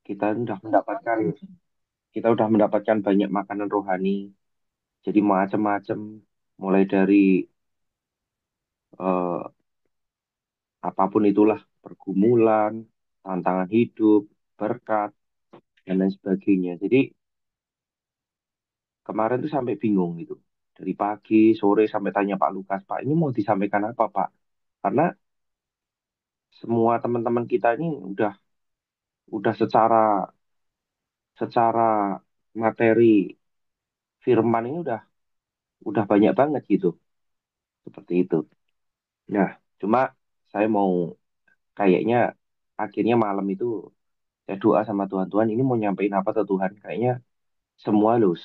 kita udah mendapatkan kita udah mendapatkan banyak makanan rohani. Jadi macam-macam, mulai dari eh, apapun itulah, pergumulan, tantangan hidup, berkat, dan lain sebagainya. Jadi kemarin tuh sampai bingung gitu. Dari pagi, sore sampai tanya Pak Lukas, Pak ini mau disampaikan apa Pak? Karena semua teman-teman kita ini udah secara secara materi firman ini udah banyak banget gitu, seperti itu. Nah, cuma saya mau kayaknya akhirnya malam itu saya doa sama Tuhan, Tuhan ini mau nyampein apa ke Tuhan? Kayaknya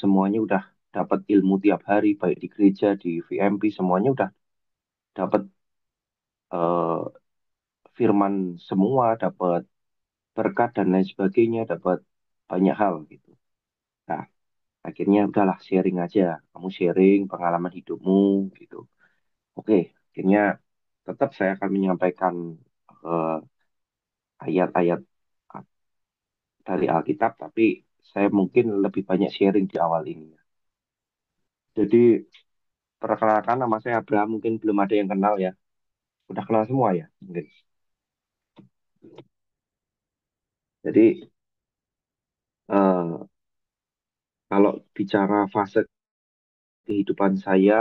semuanya udah dapat ilmu tiap hari, baik di gereja, di VMP, semuanya udah dapat eh, firman semua, dapat berkat dan lain sebagainya, dapat banyak hal gitu. Nah, akhirnya udahlah sharing aja, kamu sharing pengalaman hidupmu gitu. Oke, akhirnya tetap saya akan menyampaikan eh, ayat-ayat dari Alkitab, tapi saya mungkin lebih banyak sharing di awal ini. Jadi perkenalkan, nama saya Abraham, mungkin belum ada yang kenal ya. Udah kenal semua ya? Mungkin. Jadi eh, kalau bicara fase kehidupan saya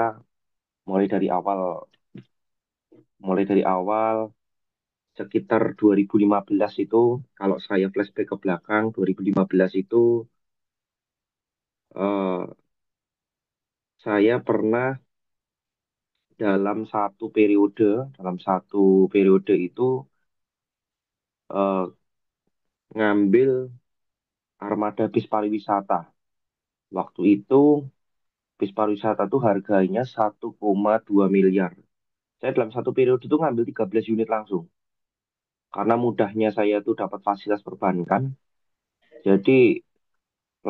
mulai dari awal mulai dari awal sekitar 2015 itu, kalau saya flashback ke belakang 2015 itu eh, saya pernah dalam satu periode itu eh, ngambil armada bis pariwisata. Waktu itu bis pariwisata tuh harganya 1,2 miliar. Saya dalam satu periode itu ngambil 13 unit langsung. Karena mudahnya saya tuh dapat fasilitas perbankan. Jadi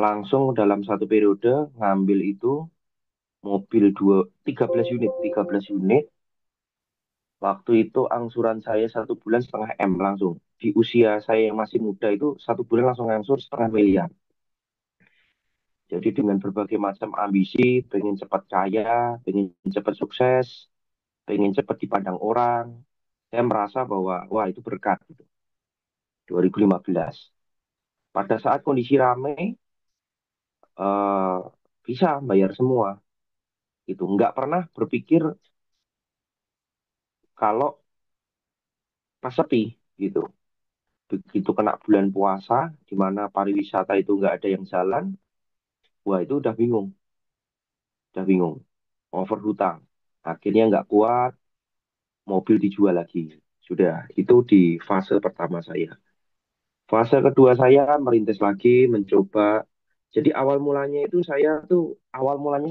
langsung dalam satu periode ngambil itu mobil 13 unit. Waktu itu angsuran saya 1 bulan 1,5 M langsung. Di usia saya yang masih muda itu 1 bulan langsung ngangsur 0,5 miliar. Jadi dengan berbagai macam ambisi, pengen cepat kaya, pengen cepat sukses, pengen cepat dipandang orang, saya merasa bahwa wah itu berkat gitu. 2015. Pada saat kondisi ramai, eh, bisa bayar semua. Itu nggak pernah berpikir kalau pas sepi gitu. Begitu kena bulan puasa, di mana pariwisata itu nggak ada yang jalan, wah itu udah bingung, over hutang. Akhirnya nggak kuat, mobil dijual lagi. Sudah, itu di fase pertama saya. Fase kedua saya merintis lagi, mencoba. Jadi awal mulanya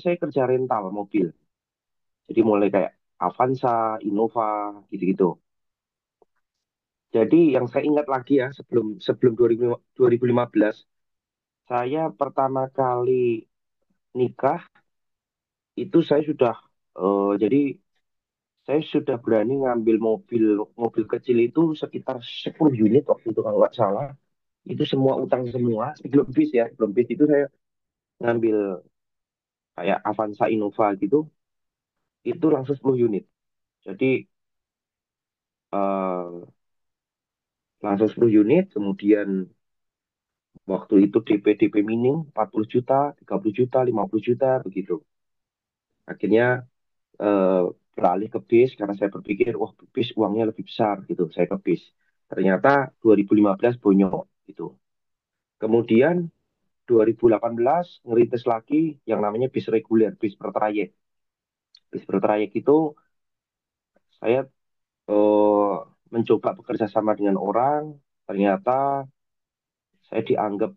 saya kerja rental mobil. Jadi mulai kayak Avanza, Innova, gitu-gitu. Jadi yang saya ingat lagi ya, sebelum sebelum 2015, saya pertama kali nikah itu jadi saya sudah berani ngambil mobil mobil kecil itu sekitar 10 unit waktu itu kalau nggak salah. Itu semua utang semua, sebelum bis itu saya ngambil kayak Avanza Innova gitu, itu langsung 10 unit. Jadi eh, langsung 10 unit, kemudian waktu itu DP minim 40 juta, 30 juta, 50 juta begitu. Akhirnya eh, beralih ke bis karena saya berpikir, wah bis uangnya lebih besar gitu. Saya ke bis. Ternyata 2015 bonyok gitu. Kemudian 2018 ngerintis lagi yang namanya bis reguler, bis per trayek. Bis per trayek itu saya eh, mencoba bekerja sama dengan orang, ternyata saya dianggap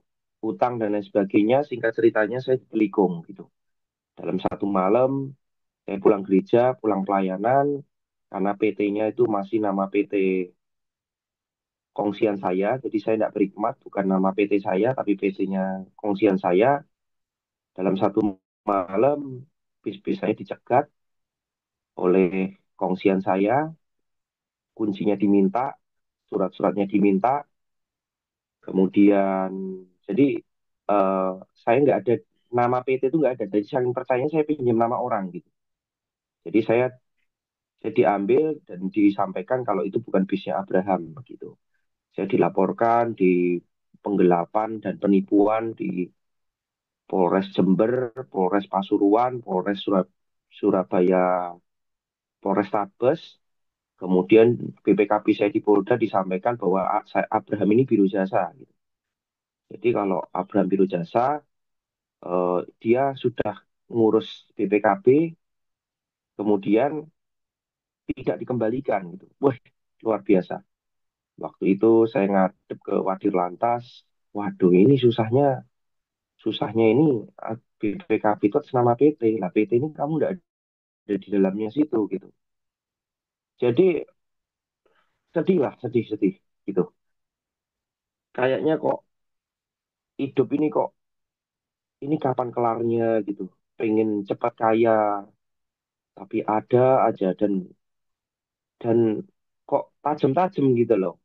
utang dan lain sebagainya. Singkat ceritanya saya dipelikung gitu. Dalam satu malam saya pulang gereja, pulang pelayanan, karena PT-nya itu masih nama PT kongsian saya, jadi saya tidak berikmat, bukan nama PT saya, tapi PT-nya kongsian saya. Dalam satu malam, bis-bis saya dicegat oleh kongsian saya, kuncinya diminta, surat-suratnya diminta, Kemudian, jadi eh, saya nggak ada nama PT itu nggak ada. Jadi saking percaya saya pinjam nama orang gitu. Jadi saya diambil dan disampaikan kalau itu bukan bisnya Abraham begitu. Saya dilaporkan di penggelapan dan penipuan di Polres Jember, Polres Pasuruan, Surabaya, Polrestabes. Kemudian BPKB saya di Polda disampaikan bahwa Abraham ini biru jasa gitu. Jadi kalau Abraham biru jasa, dia sudah ngurus BPKB, kemudian tidak dikembalikan gitu. Wah, luar biasa. Waktu itu saya ngadep ke Wadir Lantas. Waduh, ini susahnya ini BPKB itu atas nama PT. Lah PT ini kamu nggak ada di dalamnya situ gitu. Jadi sedih lah, sedih-sedih gitu. Kayaknya kok hidup ini kok ini kapan kelarnya gitu. Pengen cepat kaya, tapi ada aja dan kok tajam-tajam gitu loh.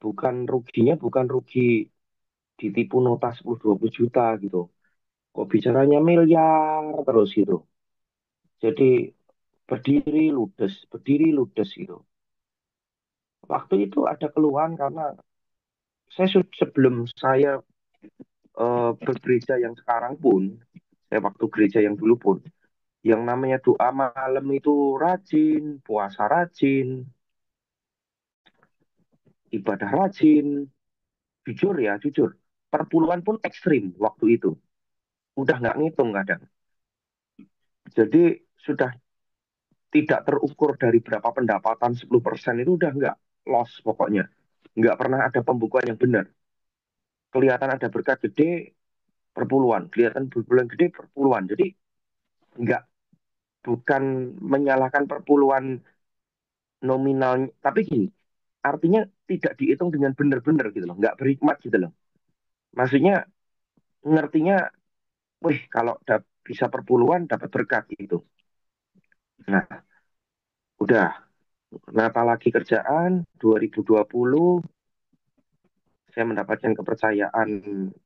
Bukan rugi ditipu nota 10-20 juta gitu. Kok bicaranya miliar terus gitu. Jadi berdiri ludes gitu. Waktu itu ada keluhan karena sebelum saya bergereja yang sekarang pun, saya waktu gereja yang dulu pun, yang namanya doa malam itu rajin, puasa rajin, ibadah rajin, jujur, perpuluhan pun ekstrim waktu itu. Udah nggak ngitung kadang. Jadi sudah tidak terukur dari berapa pendapatan 10% itu udah nggak loss pokoknya. Nggak pernah ada pembukuan yang benar. Kelihatan ada berkat gede, perpuluhan. Kelihatan perpuluhan gede, perpuluhan. Jadi nggak, bukan menyalahkan perpuluhan nominal, tapi gini, artinya tidak dihitung dengan benar-benar gitu loh, nggak berhikmat gitu loh. Maksudnya ngertinya, wih kalau bisa perpuluhan dapat berkat gitu. Nah, udah nata lagi kerjaan 2020, saya mendapatkan kepercayaan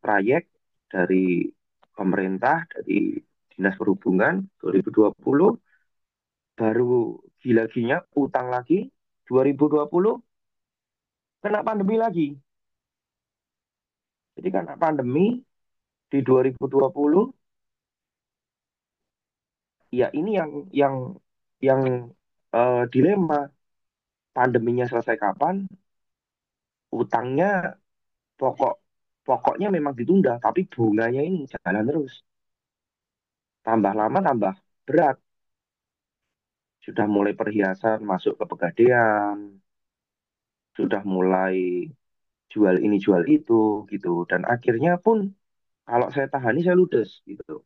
proyek dari pemerintah, dari Dinas Perhubungan 2020, baru gila-ginya utang lagi 2020, kena pandemi lagi. Jadi karena pandemi di 2020, ya ini yang dilema, pandeminya selesai kapan, utangnya pokok pokoknya memang ditunda, tapi bunganya ini jalan terus. Tambah lama tambah berat. Sudah mulai perhiasan masuk ke pegadaian, sudah mulai jual ini jual itu gitu. Dan akhirnya pun kalau saya tahani saya ludes gitu.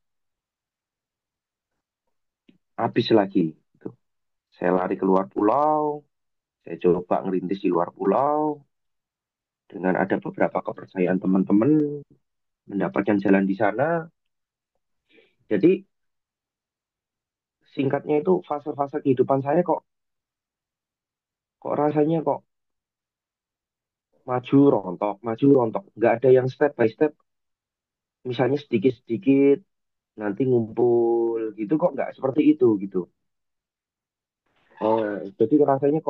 Habis lagi gitu. Saya lari keluar pulau, saya coba ngerintis di luar pulau dengan ada beberapa kepercayaan teman-teman, mendapatkan jalan di sana. Jadi singkatnya itu fase-fase kehidupan saya kok rasanya kok maju rontok, nggak ada yang step by step. Misalnya sedikit-sedikit nanti ngumpul gitu, kok nggak seperti itu gitu. Jadi rasanya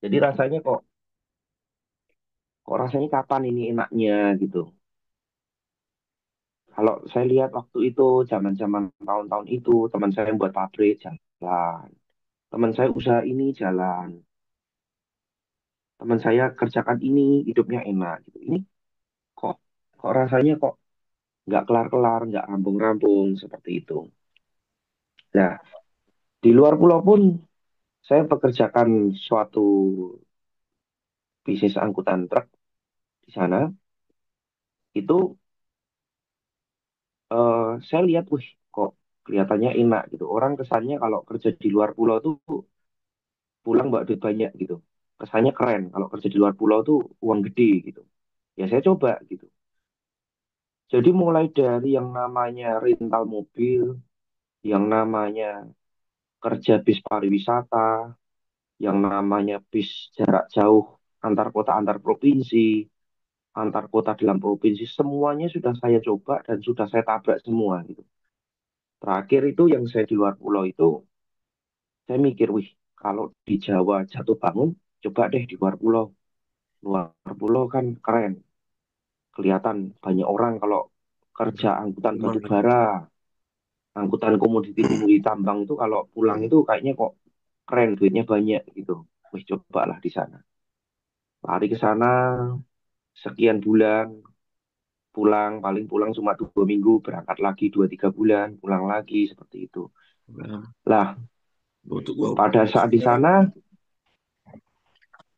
jadi rasanya kok rasanya kapan ini enaknya gitu. Kalau saya lihat waktu itu, zaman-zaman tahun-tahun itu, teman saya yang buat pabrik jalan, teman saya usaha ini jalan, teman saya kerjakan ini hidupnya enak gitu. Ini kok kok rasanya kok nggak kelar-kelar, nggak rampung-rampung seperti itu. Nah, di luar pulau pun saya pekerjakan suatu bisnis angkutan truk di sana. Itu saya lihat, wih, kok kelihatannya enak gitu. Orang kesannya kalau kerja di luar pulau tuh pulang bawa duit banyak gitu. Kesannya keren. Kalau kerja di luar pulau tuh uang gede gitu. Ya saya coba gitu. Jadi mulai dari yang namanya rental mobil, yang namanya kerja bis pariwisata, yang namanya bis jarak jauh antar kota, antar provinsi, antar kota dalam provinsi, semuanya sudah saya coba dan sudah saya tabrak semua gitu. Terakhir itu yang saya di luar pulau itu, saya mikir, wih, kalau di Jawa jatuh bangun, coba deh di luar pulau. Luar pulau kan keren, kelihatan banyak orang kalau kerja Benar. angkutan Emang batu bara, angkutan komoditi-komoditi tambang itu kalau pulang itu kayaknya kok keren, duitnya banyak gitu. Wih, cobalah di sana. Lari ke sana sekian bulan, pulang, paling pulang cuma 2 minggu, berangkat lagi 2 3 bulan, pulang lagi seperti itu. Nah, Lah, untuk pada saat di maksudnya sana,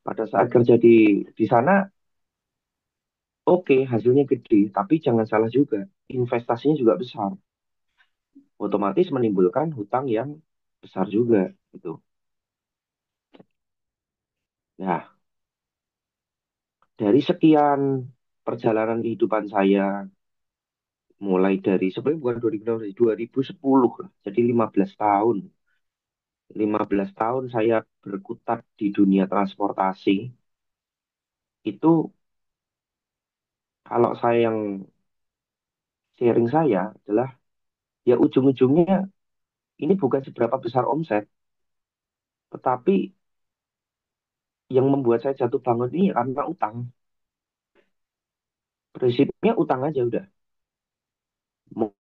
pada saat kerja di sana, oke, hasilnya gede, tapi jangan salah juga, investasinya juga besar. Otomatis menimbulkan hutang yang besar juga gitu. Nah, dari sekian perjalanan kehidupan saya, mulai dari sebenarnya bukan 2006, 2010 lah, jadi 15 tahun. 15 tahun saya berkutat di dunia transportasi, itu kalau saya yang sharing saya adalah ya ujung-ujungnya ini bukan seberapa besar omset, tetapi yang membuat saya jatuh bangun ini karena utang. Prinsipnya utang aja udah.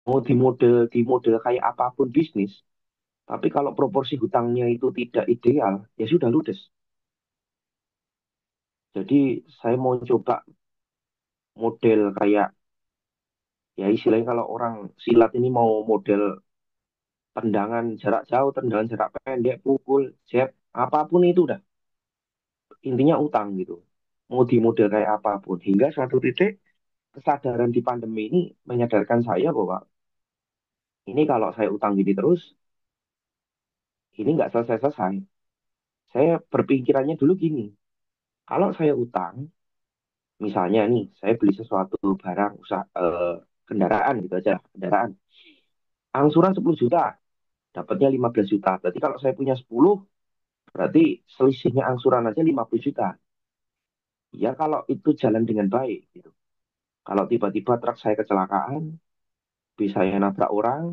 Mau di model kayak apapun bisnis, tapi kalau proporsi hutangnya itu tidak ideal, ya sudah ludes. Jadi saya mau coba model kayak ya istilahnya kalau orang silat ini mau model tendangan jarak jauh, tendangan jarak pendek, pukul, jab, apapun itu udah. Intinya utang gitu. Mau di model kayak apapun. Hingga suatu titik kesadaran di pandemi ini menyadarkan saya bahwa ini kalau saya utang gini terus, ini nggak selesai-selesai. Saya berpikirannya dulu gini, kalau saya utang, misalnya nih, saya beli sesuatu barang, kendaraan gitu aja, kendaraan. Angsuran 10 juta, dapatnya 15 juta. Berarti kalau saya punya 10, berarti selisihnya angsuran aja 50 juta. Ya kalau itu jalan dengan baik gitu. Kalau tiba-tiba truk saya kecelakaan, bisa saya nabrak orang,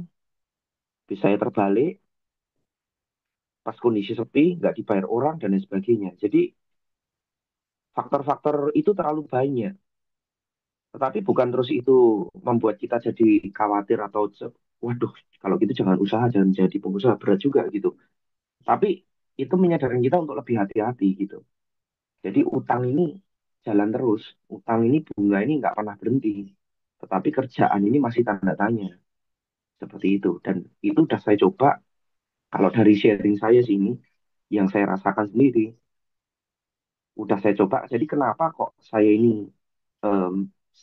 bisa saya terbalik, pas kondisi sepi, nggak dibayar orang, dan lain sebagainya. Jadi faktor-faktor itu terlalu banyak. Tetapi bukan terus itu membuat kita jadi khawatir atau waduh, kalau gitu jangan usaha, jangan jadi pengusaha, berat juga gitu. Tapi itu menyadarkan kita untuk lebih hati-hati gitu. Jadi utang ini jalan terus, utang ini bunga ini nggak pernah berhenti. Tetapi kerjaan ini masih tanda tanya seperti itu. Dan itu udah saya coba. Kalau dari sharing saya sini, yang saya rasakan sendiri, udah saya coba. Jadi kenapa kok saya ini em,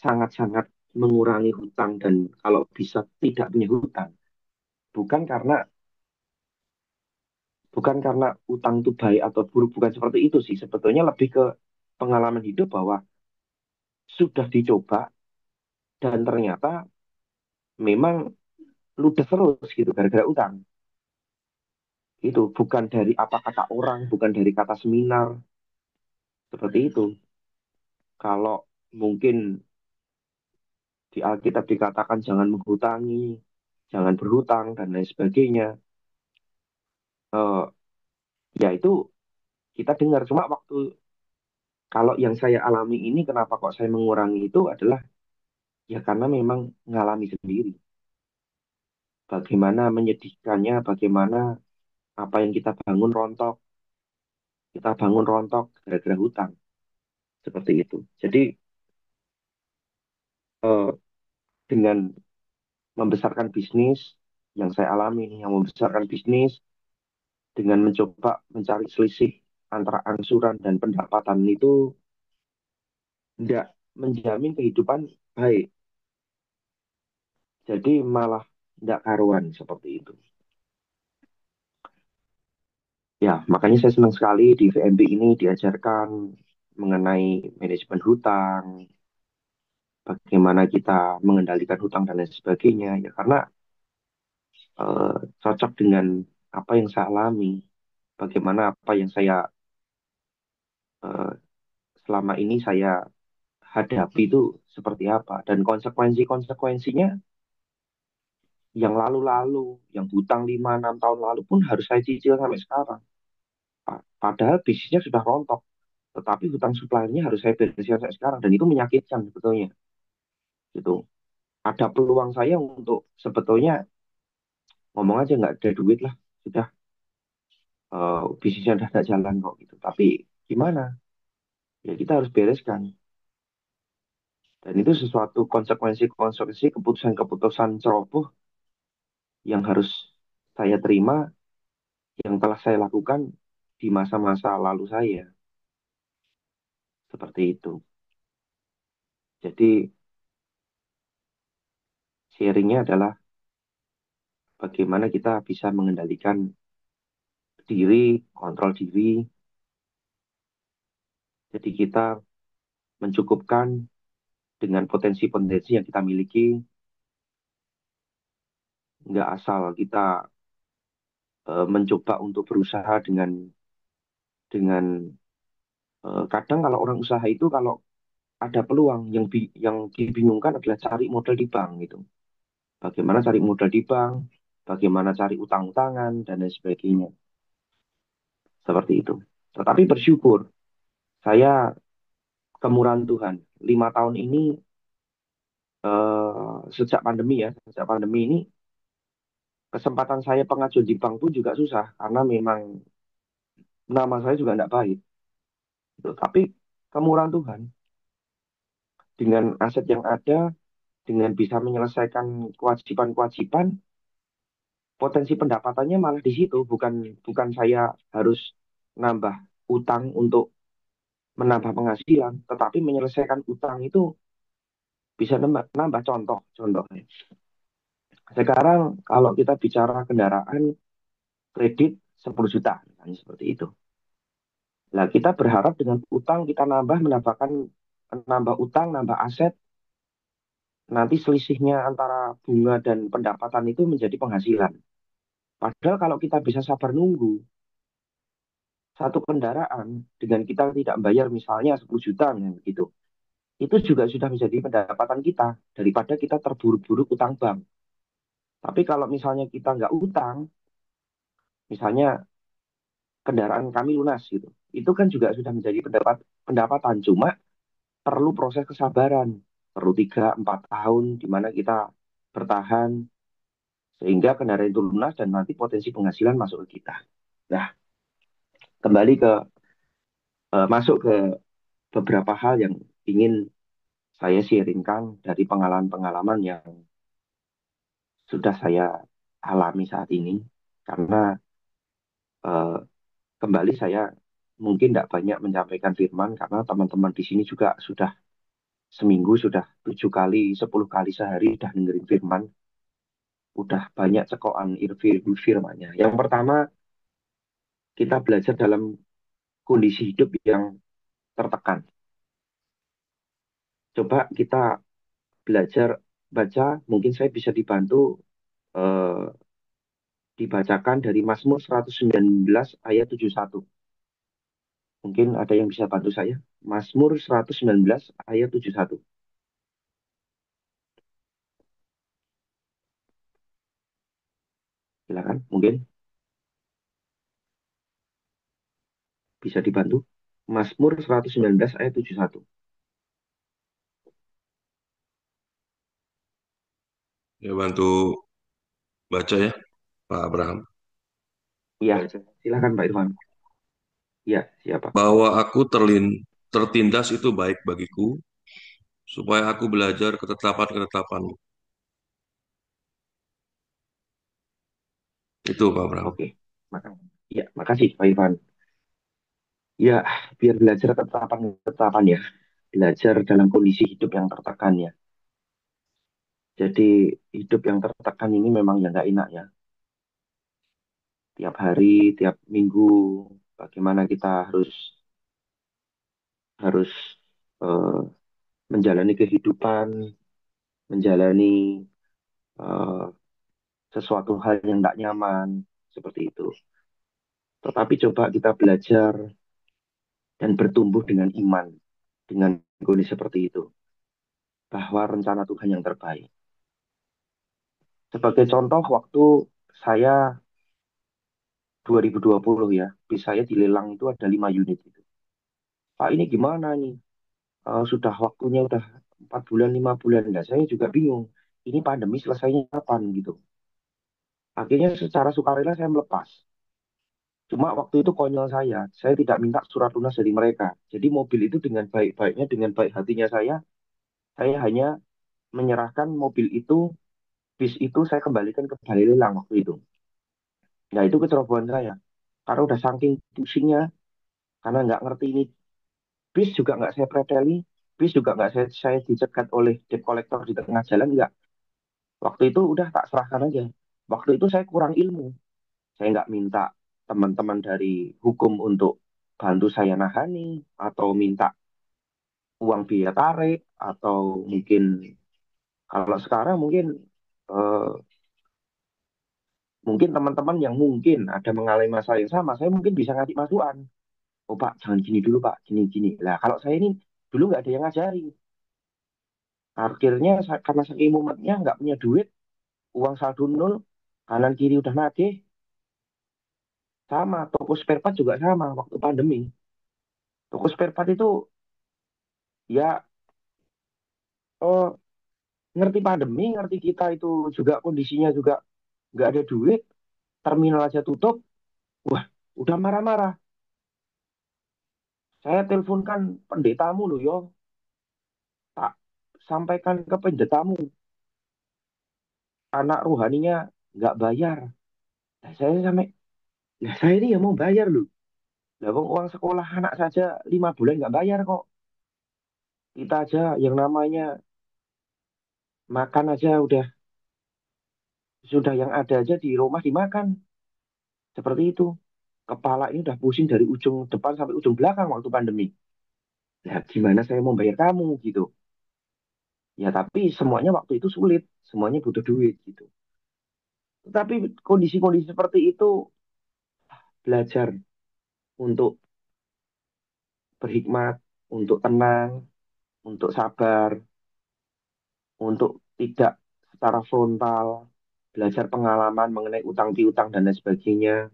sangat-sangat mengurangi hutang dan kalau bisa tidak punya hutang? Bukan karena bukan karena utang itu baik atau buruk, bukan seperti itu sih. Sebetulnya lebih ke pengalaman hidup bahwa sudah dicoba dan ternyata memang ludes terus gitu gara-gara utang. Itu bukan dari apa kata orang, bukan dari kata seminar, seperti itu. Kalau mungkin di Alkitab dikatakan jangan menghutangi, jangan berhutang, dan lain sebagainya. Eh, ya itu kita dengar. Cuma waktu kalau yang saya alami ini, kenapa kok saya mengurangi itu adalah ya karena memang ngalami sendiri. Bagaimana menyedihkannya, bagaimana apa yang kita bangun rontok gara-gara hutang. Seperti itu. Jadi eh, dengan membesarkan bisnis yang saya alami nih, yang membesarkan bisnis dengan mencoba mencari selisih antara angsuran dan pendapatan itu tidak menjamin kehidupan baik. Jadi malah tidak karuan seperti itu. Ya, makanya saya senang sekali di VMB ini diajarkan mengenai manajemen hutang, bagaimana kita mengendalikan hutang dan lain sebagainya. Ya karena cocok dengan apa yang saya alami. bagaimana apa yang eh, selama ini saya hadapi itu seperti apa dan konsekuensinya yang lalu-lalu, yang hutang 5 6 tahun lalu pun harus saya cicil sampai sekarang. Padahal bisnisnya sudah rontok, tetapi hutang suppliernya harus saya bereskan sampai sekarang dan itu menyakitkan sebetulnya. Gitu. Ada peluang saya untuk sebetulnya ngomong aja nggak ada duit lah, sudah bisnisnya udah nggak jalan kok gitu. Tapi gimana? Ya kita harus bereskan. Dan itu sesuatu konsekuensi-konsekuensi keputusan-keputusan ceroboh yang harus saya terima, yang telah saya lakukan di masa-masa lalu saya. Seperti itu. Jadi sharingnya adalah bagaimana kita bisa mengendalikan diri, kontrol diri. Jadi kita mencukupkan dengan potensi-potensi yang kita miliki, nggak asal kita mencoba untuk berusaha dengan kadang kalau orang usaha itu kalau ada peluang yang dibingungkan adalah cari modal di bank gitu. Bagaimana cari modal di bank, bagaimana cari utang-utangan dan lain sebagainya. Seperti itu. Tetapi bersyukur saya kemurahan Tuhan. 5 tahun ini sejak pandemi ini kesempatan saya pengajuan di bank pun juga susah karena memang nama saya juga tidak baik. Gitu. Tapi kemurahan Tuhan dengan aset yang ada, dengan bisa menyelesaikan kewajiban-kewajiban, potensi pendapatannya malah di situ. Bukan bukan saya harus nambah utang untuk menambah penghasilan, tetapi menyelesaikan utang itu bisa nambah contoh. Sekarang kalau kita bicara kendaraan kredit 10 juta, misalnya seperti itu. Nah, kita berharap dengan utang kita nambah utang, nambah aset, nanti selisihnya antara bunga dan pendapatan itu menjadi penghasilan. Padahal kalau kita bisa sabar nunggu satu kendaraan dengan kita tidak bayar misalnya 10 juta misalnya begitu, itu juga sudah menjadi pendapatan kita daripada kita terburu-buru utang bank. Tapi kalau misalnya kita nggak utang, misalnya kendaraan kami lunas gitu, itu kan juga sudah menjadi pendapatan. Cuma perlu proses kesabaran, perlu 3 4 tahun di mana kita bertahan sehingga kendaraan itu lunas dan nanti potensi penghasilan masuk ke kita. Nah, kembali masuk ke beberapa hal yang ingin saya sharingkan dari pengalaman-pengalaman yang sudah saya alami saat ini. Karena eh, kembali saya mungkin tidak banyak menyampaikan firman karena teman-teman di sini juga sudah seminggu sudah 7 kali, 10 kali sehari udah dengerin firman, udah banyak cekokan firmannya. Yang pertama, kita belajar dalam kondisi hidup yang tertekan. Coba kita belajar baca, mungkin saya bisa dibantu eh, dibacakan dari Mazmur 119 ayat 71. Mungkin ada yang bisa bantu saya. Mazmur 119 ayat 71. Silakan, mungkin bisa dibantu. Mazmur 119 ayat 71. Ya bantu baca ya, Pak Abraham. Iya, silakan Pak Irfan. Iya, siapa? Bahwa aku tertindas itu baik bagiku, supaya aku belajar ketetapan-ketetapan. Itu Pak Abraham. Oke, makasih. Ya, makasih Pak Irfan. Ya, biar belajar ketetapan ya. Belajar dalam kondisi hidup yang tertekan ya. Jadi hidup yang tertekan ini memang yang nggak enak ya. Tiap hari, tiap minggu, bagaimana kita harus harus eh, menjalani kehidupan, menjalani eh, sesuatu hal yang tidak nyaman seperti itu. Tetapi coba kita belajar dan bertumbuh dengan iman, dengan kondisi seperti itu, bahwa rencana Tuhan yang terbaik. Sebagai contoh, waktu saya 2020 ya, bis saya dilelang itu ada 5 unit itu. Pak ini gimana nih? Sudah waktunya udah 4 bulan, 5 bulan. Nah, saya juga bingung. Ini pandemi selesainya kapan gitu. Akhirnya secara sukarela saya melepas. Cuma waktu itu konyol saya tidak minta surat lunas dari mereka. Jadi mobil itu dengan baik-baiknya, dengan baik hatinya saya hanya menyerahkan mobil itu, bis itu saya kembalikan ke balai lelang waktu itu. Nah itu kecerobohan saya. Karena udah saking pusingnya, karena nggak ngerti ini bis juga nggak saya preteli, bis juga nggak saya dicegat oleh debt collector di tengah jalan, nggak. Waktu itu udah tak serahkan aja. Waktu itu saya kurang ilmu. Saya nggak minta teman-teman dari hukum untuk bantu saya nahani, atau minta uang biaya tarik, atau mungkin kalau sekarang eh, mungkin teman-teman yang mungkin ada mengalami masalah yang sama, saya mungkin bisa ngasih masukan. Oh Pak, jangan gini dulu Pak, gini-gini. Lah kalau saya ini dulu nggak ada yang ngajari. Akhirnya karena saking mumetnya nggak punya duit, uang saldo nol, kanan kiri udah nagih, sama toko spare part juga sama waktu pandemi. Toko spare part itu ya, oh, ngerti pandemi, ngerti kita itu juga kondisinya juga nggak ada duit, terminal aja tutup, wah udah marah-marah. Saya teleponkan pendetamu loh yo, tak sampaikan ke pendetamu, anak rohaninya nggak bayar. Nah, saya sampai, nah saya ini yang mau bayar loh. Lah wong uang sekolah anak saja 5 bulan nggak bayar kok. Kita aja yang namanya makan aja udah, sudah yang ada aja di rumah dimakan. Seperti itu. Kepala ini udah pusing dari ujung depan sampai ujung belakang waktu pandemi. Nah, gimana saya mau bayar kamu gitu. Ya tapi semuanya waktu itu sulit, semuanya butuh duit gitu. Tetapi kondisi-kondisi seperti itu, belajar untuk berhikmat, untuk tenang, untuk sabar, untuk tidak secara frontal, belajar pengalaman mengenai utang piutang dan lain sebagainya.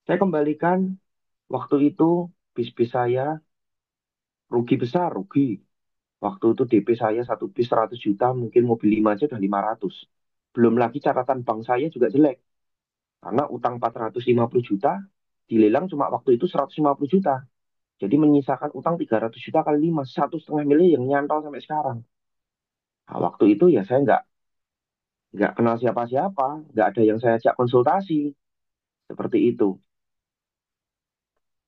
Saya kembalikan waktu itu bis-bis saya rugi besar, rugi. Waktu itu DP saya satu bis 100 juta, mungkin mobil 5 aja udah 500. Belum lagi catatan bank saya juga jelek. Karena utang 450 juta, dilelang cuma waktu itu 150 juta. Jadi menyisakan utang 300 juta kali 5, 1,5 miliar yang nyantol sampai sekarang. Nah, waktu itu ya saya nggak kenal siapa-siapa, nggak ada yang saya ajak konsultasi. Seperti itu.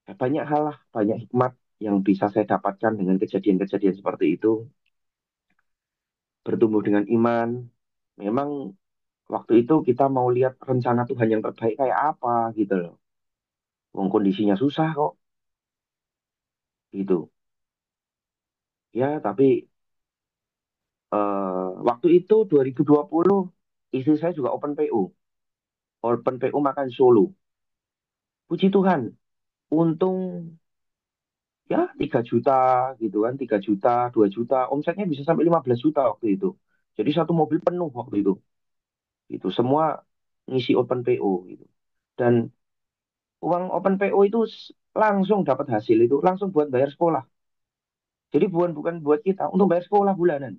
Ya, banyak hal lah, banyak hikmat yang bisa saya dapatkan dengan kejadian-kejadian seperti itu. Bertumbuh dengan iman. Memang waktu itu kita mau lihat rencana Tuhan yang terbaik kayak apa gitu loh. Wong kondisinya susah kok gitu. Ya, tapi waktu itu 2020 istri saya juga open PO. Open PO makan Solo. Puji Tuhan, untung ya 3 juta gitu kan, 3 juta, 2 juta, omsetnya bisa sampai 15 juta waktu itu. Jadi satu mobil penuh waktu itu. Itu semua ngisi open PO gitu. Dan uang open PO itu langsung dapat hasil itu, langsung buat bayar sekolah. Jadi bukan buat kita, untuk bayar sekolah bulanan.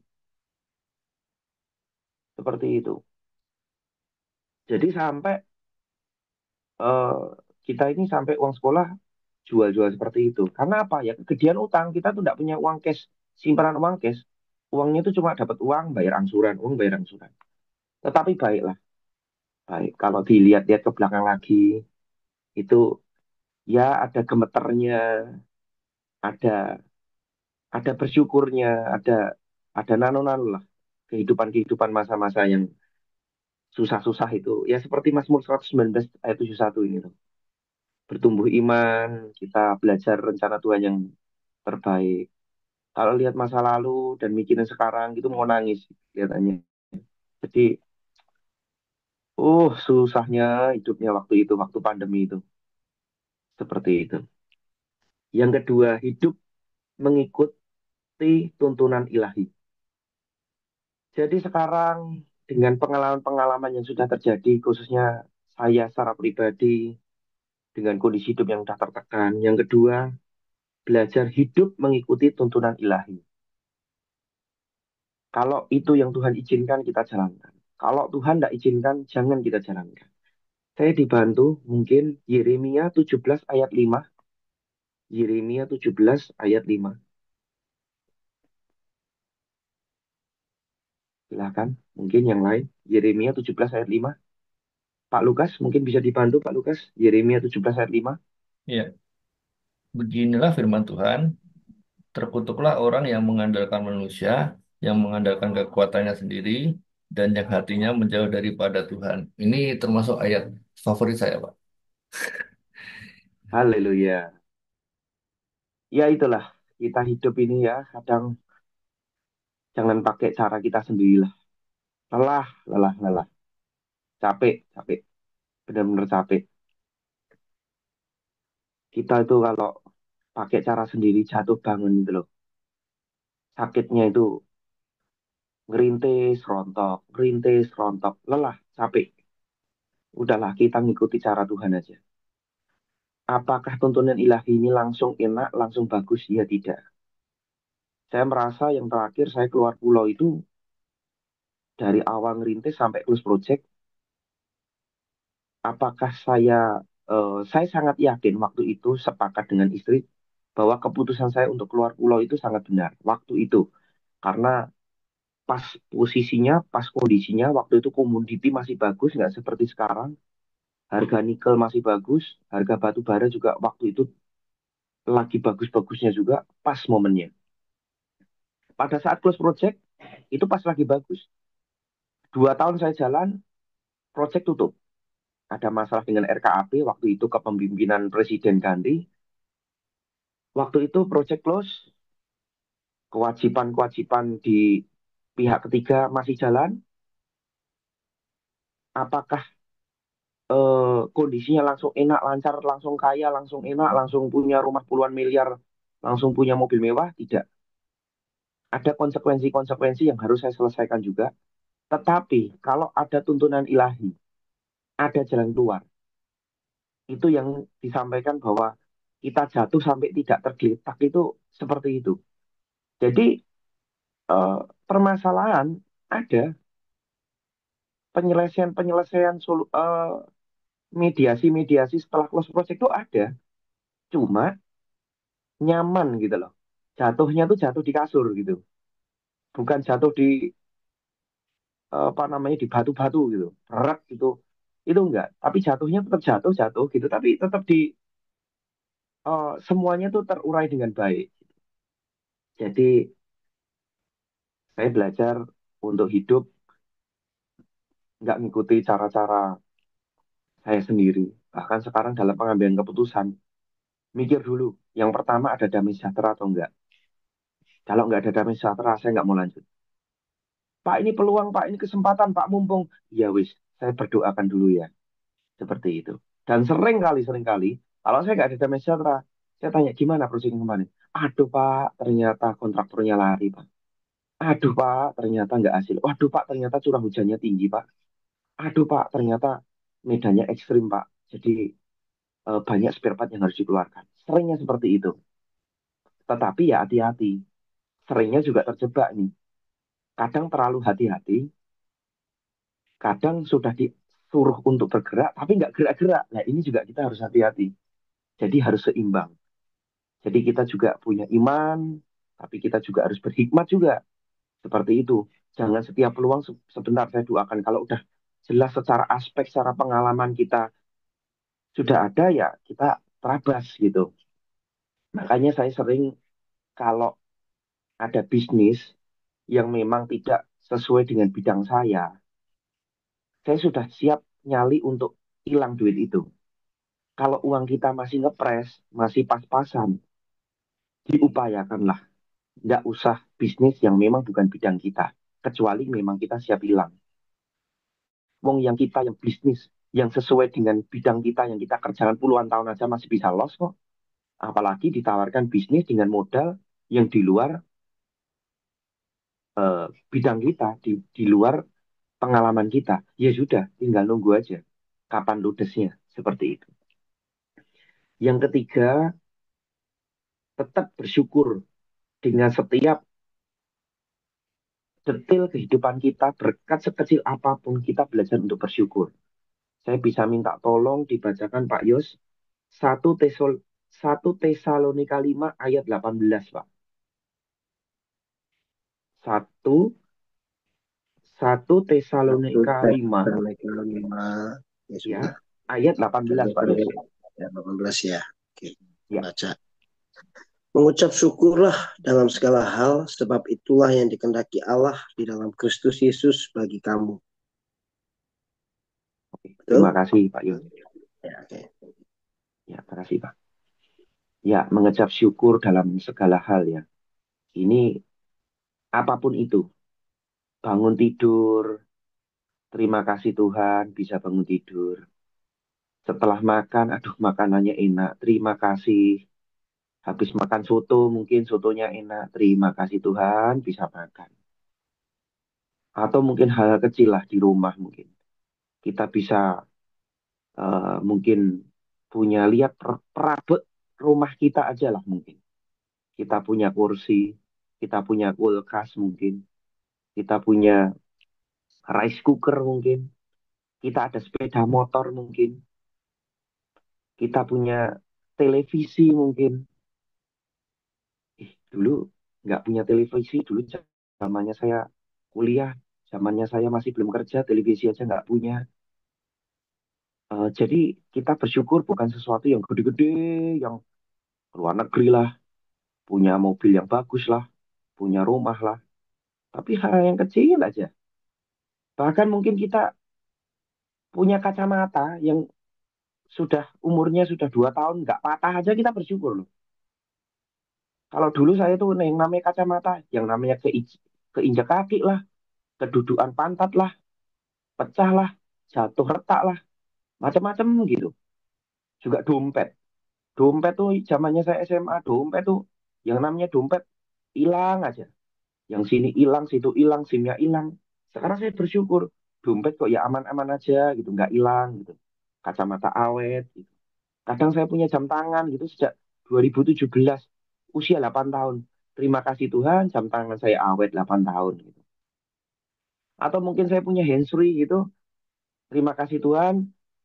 Seperti itu. Jadi sampai eh, kita ini sampai uang sekolah jual-jual seperti itu. Karena apa ya? Kegedean utang, kita tuh tidak punya uang cash, simpanan uang cash. Uangnya itu cuma dapat uang, bayar angsuran, uang bayar angsuran. Tetapi baiklah, baik. Kalau dilihat-lihat ke belakang lagi, itu ya ada gemeternya, ada bersyukurnya, ada nano-nano lah kehidupan-kehidupan masa-masa yang susah-susah itu. Ya seperti Mazmur 119 ayat 71 ini tuh. Bertumbuh iman, kita belajar rencana Tuhan yang terbaik. Kalau lihat masa lalu dan mikirin sekarang gitu mau nangis kelihatannya. Jadi, susahnya hidupnya waktu itu, waktu pandemi itu. Seperti itu. Yang kedua, hidup mengikuti tuntunan ilahi. Jadi sekarang dengan pengalaman-pengalaman yang sudah terjadi, khususnya saya secara pribadi, dengan kondisi hidup yang sudah tertekan. Yang kedua, belajar hidup mengikuti tuntunan ilahi. Kalau itu yang Tuhan izinkan, kita jalankan. Kalau Tuhan tidak izinkan, jangan kita jalankan. Saya dibantu mungkin Yeremia 17 ayat 5. Yeremia 17 ayat 5. Silakan. Mungkin yang lain. Yeremia 17 ayat 5. Pak Lukas, mungkin bisa dibantu Pak Lukas. Yeremia 17 ayat 5. Ya, beginilah firman Tuhan. Terkutuklah orang yang mengandalkan manusia, yang mengandalkan kekuatannya sendiri, dan yang hatinya menjauh daripada Tuhan. Ini termasuk ayat favorit saya, Pak. Haleluya. Ya itulah. Kita hidup ini ya. Kadang jangan pakai cara kita sendirilah. Lelah, lelah, lelah. Capek, capek. Benar-benar capek. Kita itu kalau pakai cara sendiri jatuh bangun gitu loh. Sakitnya itu ngerintis, rontok, ngerintis, rontok. Lelah, capek. Udahlah, kita ngikuti cara Tuhan aja. Apakah tuntunan ilahi ini langsung enak, langsung bagus? Ya tidak. Saya merasa yang terakhir saya keluar pulau itu dari awal ngerintis sampai close project. Apakah saya sangat yakin waktu itu sepakat dengan istri bahwa keputusan saya untuk keluar pulau itu sangat benar waktu itu. Karena pas posisinya, pas kondisinya, waktu itu komoditi masih bagus, nggak seperti sekarang. Harga nikel masih bagus, harga batu bara juga waktu itu lagi bagus-bagusnya juga, pas momennya. Pada saat close project, itu pas lagi bagus. 2 tahun saya jalan, project tutup. Ada masalah dengan RKAP, waktu itu kepemimpinan Presiden ganti. Waktu itu project close, kewajiban-kewajiban di pihak ketiga masih jalan. Apakah kondisinya langsung enak, lancar, langsung kaya, langsung enak, langsung punya rumah puluhan miliar, langsung punya mobil mewah? Tidak. Ada konsekuensi-konsekuensi yang harus saya selesaikan juga. Tetapi kalau ada tuntunan ilahi, ada jalan keluar. Itu yang disampaikan bahwa kita jatuh sampai tidak tergeletak itu seperti itu. Jadi eh, permasalahan ada, penyelesaian-penyelesaian mediasi-mediasi setelah close project itu ada. Cuma nyaman gitu loh. Jatuhnya tuh jatuh di kasur gitu. Bukan jatuh di apa namanya di batu-batu gitu. Berat gitu. Itu enggak. Tapi jatuhnya tetap jatuh gitu. Tapi tetap semuanya tuh terurai dengan baik. Jadi saya belajar untuk hidup nggak ngikuti cara-cara saya sendiri. Bahkan sekarang dalam pengambilan keputusan, mikir dulu. Yang pertama ada damai sejahtera atau enggak. Kalau nggak ada damai sejahtera, saya nggak mau lanjut. Pak ini peluang, Pak ini kesempatan, Pak mumpung. Ya wis, saya berdoakan dulu ya. Seperti itu. Dan sering kali, kalau saya nggak ada damai sejahtera, saya tanya gimana proyek kemarin. Aduh Pak, ternyata kontraktornya lari Pak. Aduh Pak, ternyata nggak hasil. Waduh Pak, ternyata curah hujannya tinggi Pak. Aduh Pak, ternyata medannya ekstrim Pak. Jadi banyak spare part yang harus dikeluarkan. Seringnya seperti itu. Tetapi ya hati-hati. Seringnya juga terjebak nih. Kadang terlalu hati-hati, kadang sudah disuruh untuk bergerak, tapi nggak gerak-gerak. Nah ini juga kita harus hati-hati. Jadi harus seimbang. Jadi kita juga punya iman, tapi kita juga harus berhikmat juga. Seperti itu. Jangan setiap peluang sebentar saya doakan. Kalau udah jelas secara aspek, secara pengalaman kita sudah ada ya kita terabas gitu. Makanya saya sering kalau ada bisnis yang memang tidak sesuai dengan bidang saya sudah siap nyali untuk hilang duit itu. Kalau uang kita masih ngepres, masih pas-pasan, diupayakanlah. Nggak usah bisnis yang memang bukan bidang kita. Kecuali memang kita siap hilang. Wong yang kita yang bisnis. yang sesuai dengan bidang kita yang kita kerjakan puluhan tahun aja masih bisa loss kok. Apalagi ditawarkan bisnis dengan modal yang di luar bidang kita, di luar pengalaman kita. Ya sudah, tinggal nunggu aja kapan ludesnya. Seperti itu. Yang ketiga, tetap bersyukur dengan setiap detail kehidupan kita, berkat sekecil apapun kita belajar untuk bersyukur. Saya bisa minta tolong dibacakan Pak Yos satu Tesol 1 Tesalonika 5 ayat 18, Pak. Satu satu Satu Tesalonika 5 Tesalonika 5. Ya ya, sudah. ayat 18 Pak Yos. Ya, 18 ya. Oke, Ya, baca. Mengucap syukurlah dalam segala hal, sebab itulah yang dikehendaki Allah di dalam Kristus Yesus bagi kamu. terima Betul? kasih Pak Yos. Ya, oke. Ya, terima kasih Pak. Ya, mengecap syukur dalam segala hal ya. Ini apapun itu, bangun tidur, terima kasih Tuhan bisa bangun tidur. Setelah makan, aduh makanannya enak, terima kasih. Habis makan soto, mungkin sotonya enak, terima kasih Tuhan bisa makan. Atau mungkin hal kecil lah di rumah mungkin. Kita bisa mungkin punya lihat perabot rumah kita aja lah mungkin. Kita punya kursi, kita punya kulkas mungkin, kita punya rice cooker mungkin, kita ada sepeda motor mungkin, kita punya televisi mungkin. Dulu nggak punya televisi, dulu zamannya saya kuliah, zamannya saya masih belum kerja, televisi aja nggak punya. Jadi kita bersyukur bukan sesuatu yang gede-gede, yang luar negeri lah, punya mobil yang bagus lah, punya rumah lah. Tapi hal yang kecil aja. Bahkan mungkin kita punya kacamata yang sudah umurnya sudah 2 tahun nggak patah aja kita bersyukur loh. Kalau dulu saya tuh yang namanya kacamata, yang namanya keinjak kaki lah, kedudukan pantat lah, pecah lah, jatuh retak lah, macam-macam gitu. Juga dompet. Dompet tuh zamannya saya SMA, dompet tuh yang namanya dompet hilang aja. Yang sini hilang, situ hilang, SIM-nya hilang. Sekarang saya bersyukur, dompet kok ya aman-aman aja gitu, nggak hilang gitu. Kacamata awet gitu. Kadang saya punya jam tangan gitu sejak 2017, usia 8 tahun. Terima kasih Tuhan, jam tangan saya awet 8 tahun gitu. Atau mungkin saya punya handsfree gitu, terima kasih Tuhan,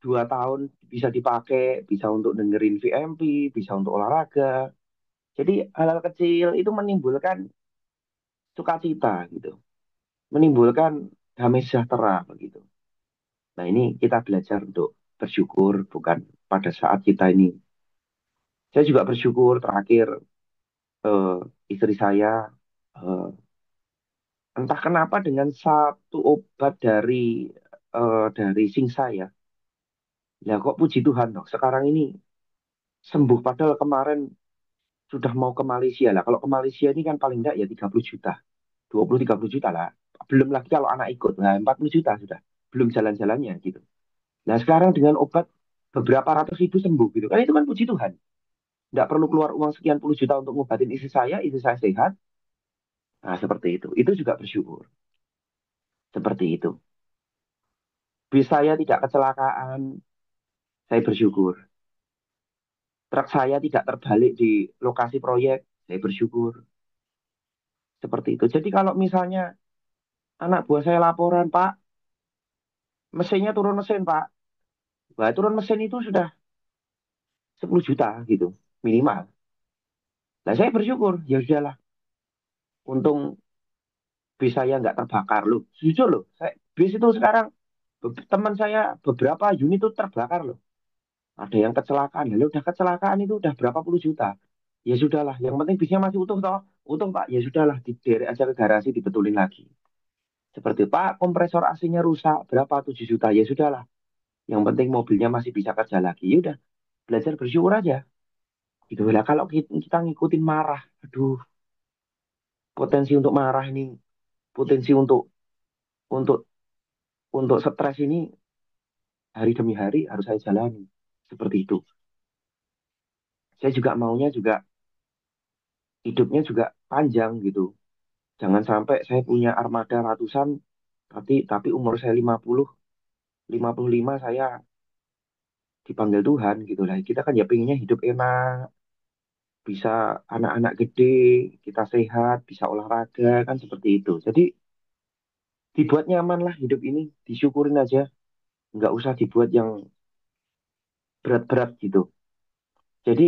2 tahun bisa dipakai, bisa untuk dengerin VMP, bisa untuk olahraga. Jadi hal-hal kecil itu menimbulkan sukacita gitu, menimbulkan damai sejahtera begitu. Nah ini kita belajar untuk bersyukur bukan pada saat kita ini. Saya juga bersyukur terakhir eh, istri saya eh, entah kenapa dengan satu obat dari sing saya, ya kok puji Tuhan dok. Sekarang ini sembuh padahal kemarin sudah mau ke Malaysia lah. Kalau ke Malaysia ini kan paling enggak ya 30 juta, 20-30 juta lah. Belum lagi kalau anak ikut, nah 40 juta sudah. Belum jalan-jalannya gitu. Nah sekarang dengan obat beberapa ratus ribu sembuh gitu. Kan itu kan puji Tuhan. Nggak perlu keluar uang sekian puluh juta untuk ngobatin istri saya sehat. Nah seperti itu. Itu juga bersyukur. Seperti itu. Bis saya tidak kecelakaan, saya bersyukur. Truk saya tidak terbalik di lokasi proyek, saya bersyukur. Seperti itu. Jadi kalau misalnya anak buah saya laporan, Pak, mesinnya turun mesin, Pak. Wah, turun mesin itu sudah 10 juta gitu, minimal. Nah, saya bersyukur, ya sudahlah. Untung bis saya nggak terbakar loh. Jujur loh, bis itu sekarang teman saya beberapa unit itu terbakar loh. Ada yang kecelakaan. Lalu udah kecelakaan itu udah berapa puluh juta. Ya sudahlah, yang penting bisnya masih utuh toh. Utuh Pak, ya sudahlah, diderek aja ke garasi dibetulin lagi. Seperti Pak, kompresor AC-nya rusak, berapa 7 juta. Ya sudahlah, yang penting mobilnya masih bisa kerja lagi. Ya udah, belajar bersyukur aja. Gitu lah. Kalau kita ngikutin marah, aduh, potensi untuk marah ini, potensi untuk untuk stres ini hari demi hari harus saya jalani. Seperti itu. Saya juga maunya juga hidupnya juga panjang gitu. Jangan sampai saya punya armada ratusan, tapi umur saya 50, 55 saya dipanggil Tuhan gitu lah. Kita kan ya pengennya hidup enak, bisa anak-anak gede, kita sehat, bisa olahraga, kan seperti itu. Jadi dibuat nyaman lah hidup ini, disyukurin aja. Nggak usah dibuat yang berat-berat gitu. Jadi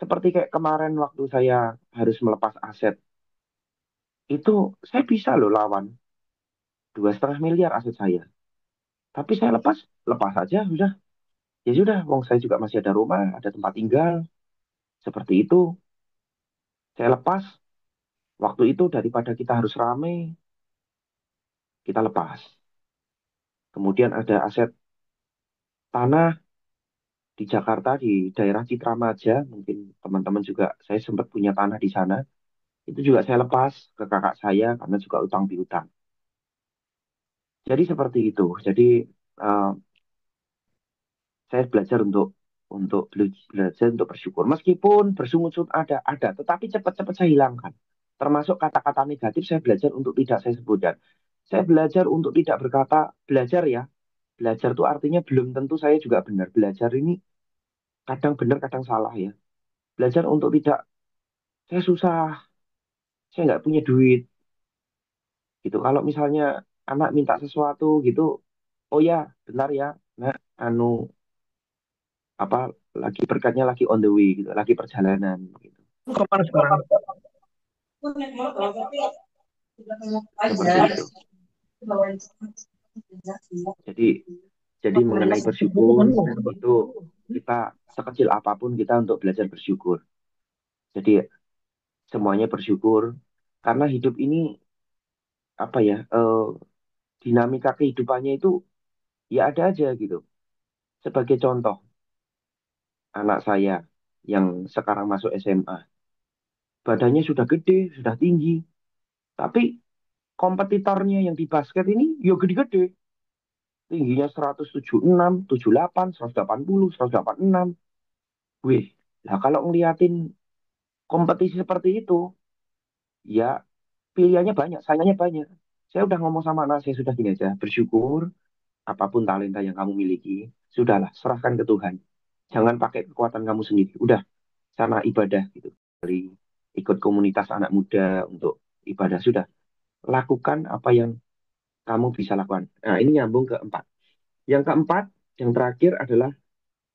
seperti kayak kemarin waktu saya harus melepas aset, itu saya bisa loh lawan 2,5 miliar aset saya. Tapi saya lepas, lepas aja, sudah. Ya sudah, wong saya juga masih ada rumah, ada tempat tinggal, seperti itu. Saya lepas, waktu itu daripada kita harus rame, kita lepas. Kemudian ada aset tanah di Jakarta, di daerah Citramaja, mungkin teman-teman juga, saya sempat punya tanah di sana. Itu juga saya lepas ke kakak saya karena juga utang piutang. Jadi seperti itu. Jadi eh, saya belajar belajar untuk bersyukur. Meskipun bersungut-sungut ada, tetapi cepat-cepat saya hilangkan. Termasuk kata-kata negatif saya belajar untuk tidak saya sebutkan. Saya belajar untuk tidak berkata belajar ya. Belajar itu artinya belum tentu saya juga benar. Belajar ini kadang benar, kadang salah ya. Belajar untuk tidak saya susah, saya nggak punya duit gitu. Kalau misalnya anak minta sesuatu gitu, oh ya, bentar ya. Nah, anu apa lagi berkatnya lagi on the way gitu, lagi perjalanan gitu. Kemana sekarang? Seperti itu. Jadi mengenai bersyukur itu kita sekecil apapun kita untuk belajar bersyukur. Jadi semuanya bersyukur karena hidup ini apa ya dinamika kehidupannya itu ya ada aja gitu. Sebagai contoh anak saya yang sekarang masuk SMA, badannya sudah gede, sudah tinggi, tapi kompetitornya yang di basket ini yo gede-gede. Tingginya 176, 78, 180, 186. Wih, lah kalau ngeliatin kompetisi seperti itu, ya pilihannya banyak, saingannya banyak. Saya udah ngomong sama anak saya sudah gini aja, bersyukur apapun talenta yang kamu miliki, sudahlah serahkan ke Tuhan. Jangan pakai kekuatan kamu sendiri. Udah sana ibadah gitu. Ikut komunitas anak muda untuk ibadah sudah. Lakukan apa yang kamu bisa lakukan. Nah, ini nyambung ke empat. Yang keempat, yang terakhir adalah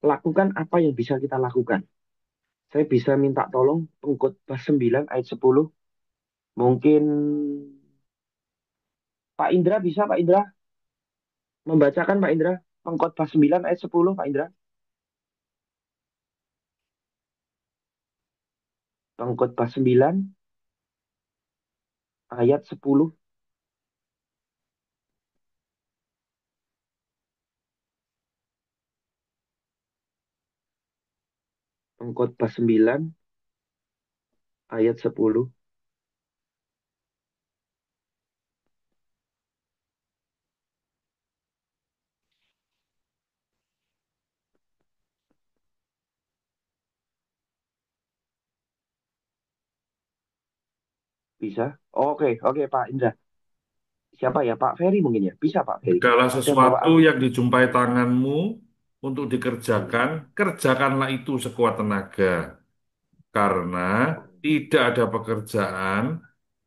lakukan apa yang bisa kita lakukan. Saya bisa minta tolong pengkhotbah 9 ayat 10. Mungkin Pak Indra bisa, Pak Indra membacakan, Pak Indra, pengkhotbah 9 ayat 10, Pak Indra. Pengkhotbah 9 ayat 10. Pengkhotbah 9 ayat 10. Bisa? Oke, oke Pak Indra. Siapa ya? Pak Ferry mungkin ya? Bisa Pak Ferry. Segala Ada bawa sesuatu yang dijumpai tanganmu untuk dikerjakan, Hmm, kerjakanlah itu sekuat tenaga. Karena tidak ada pekerjaan,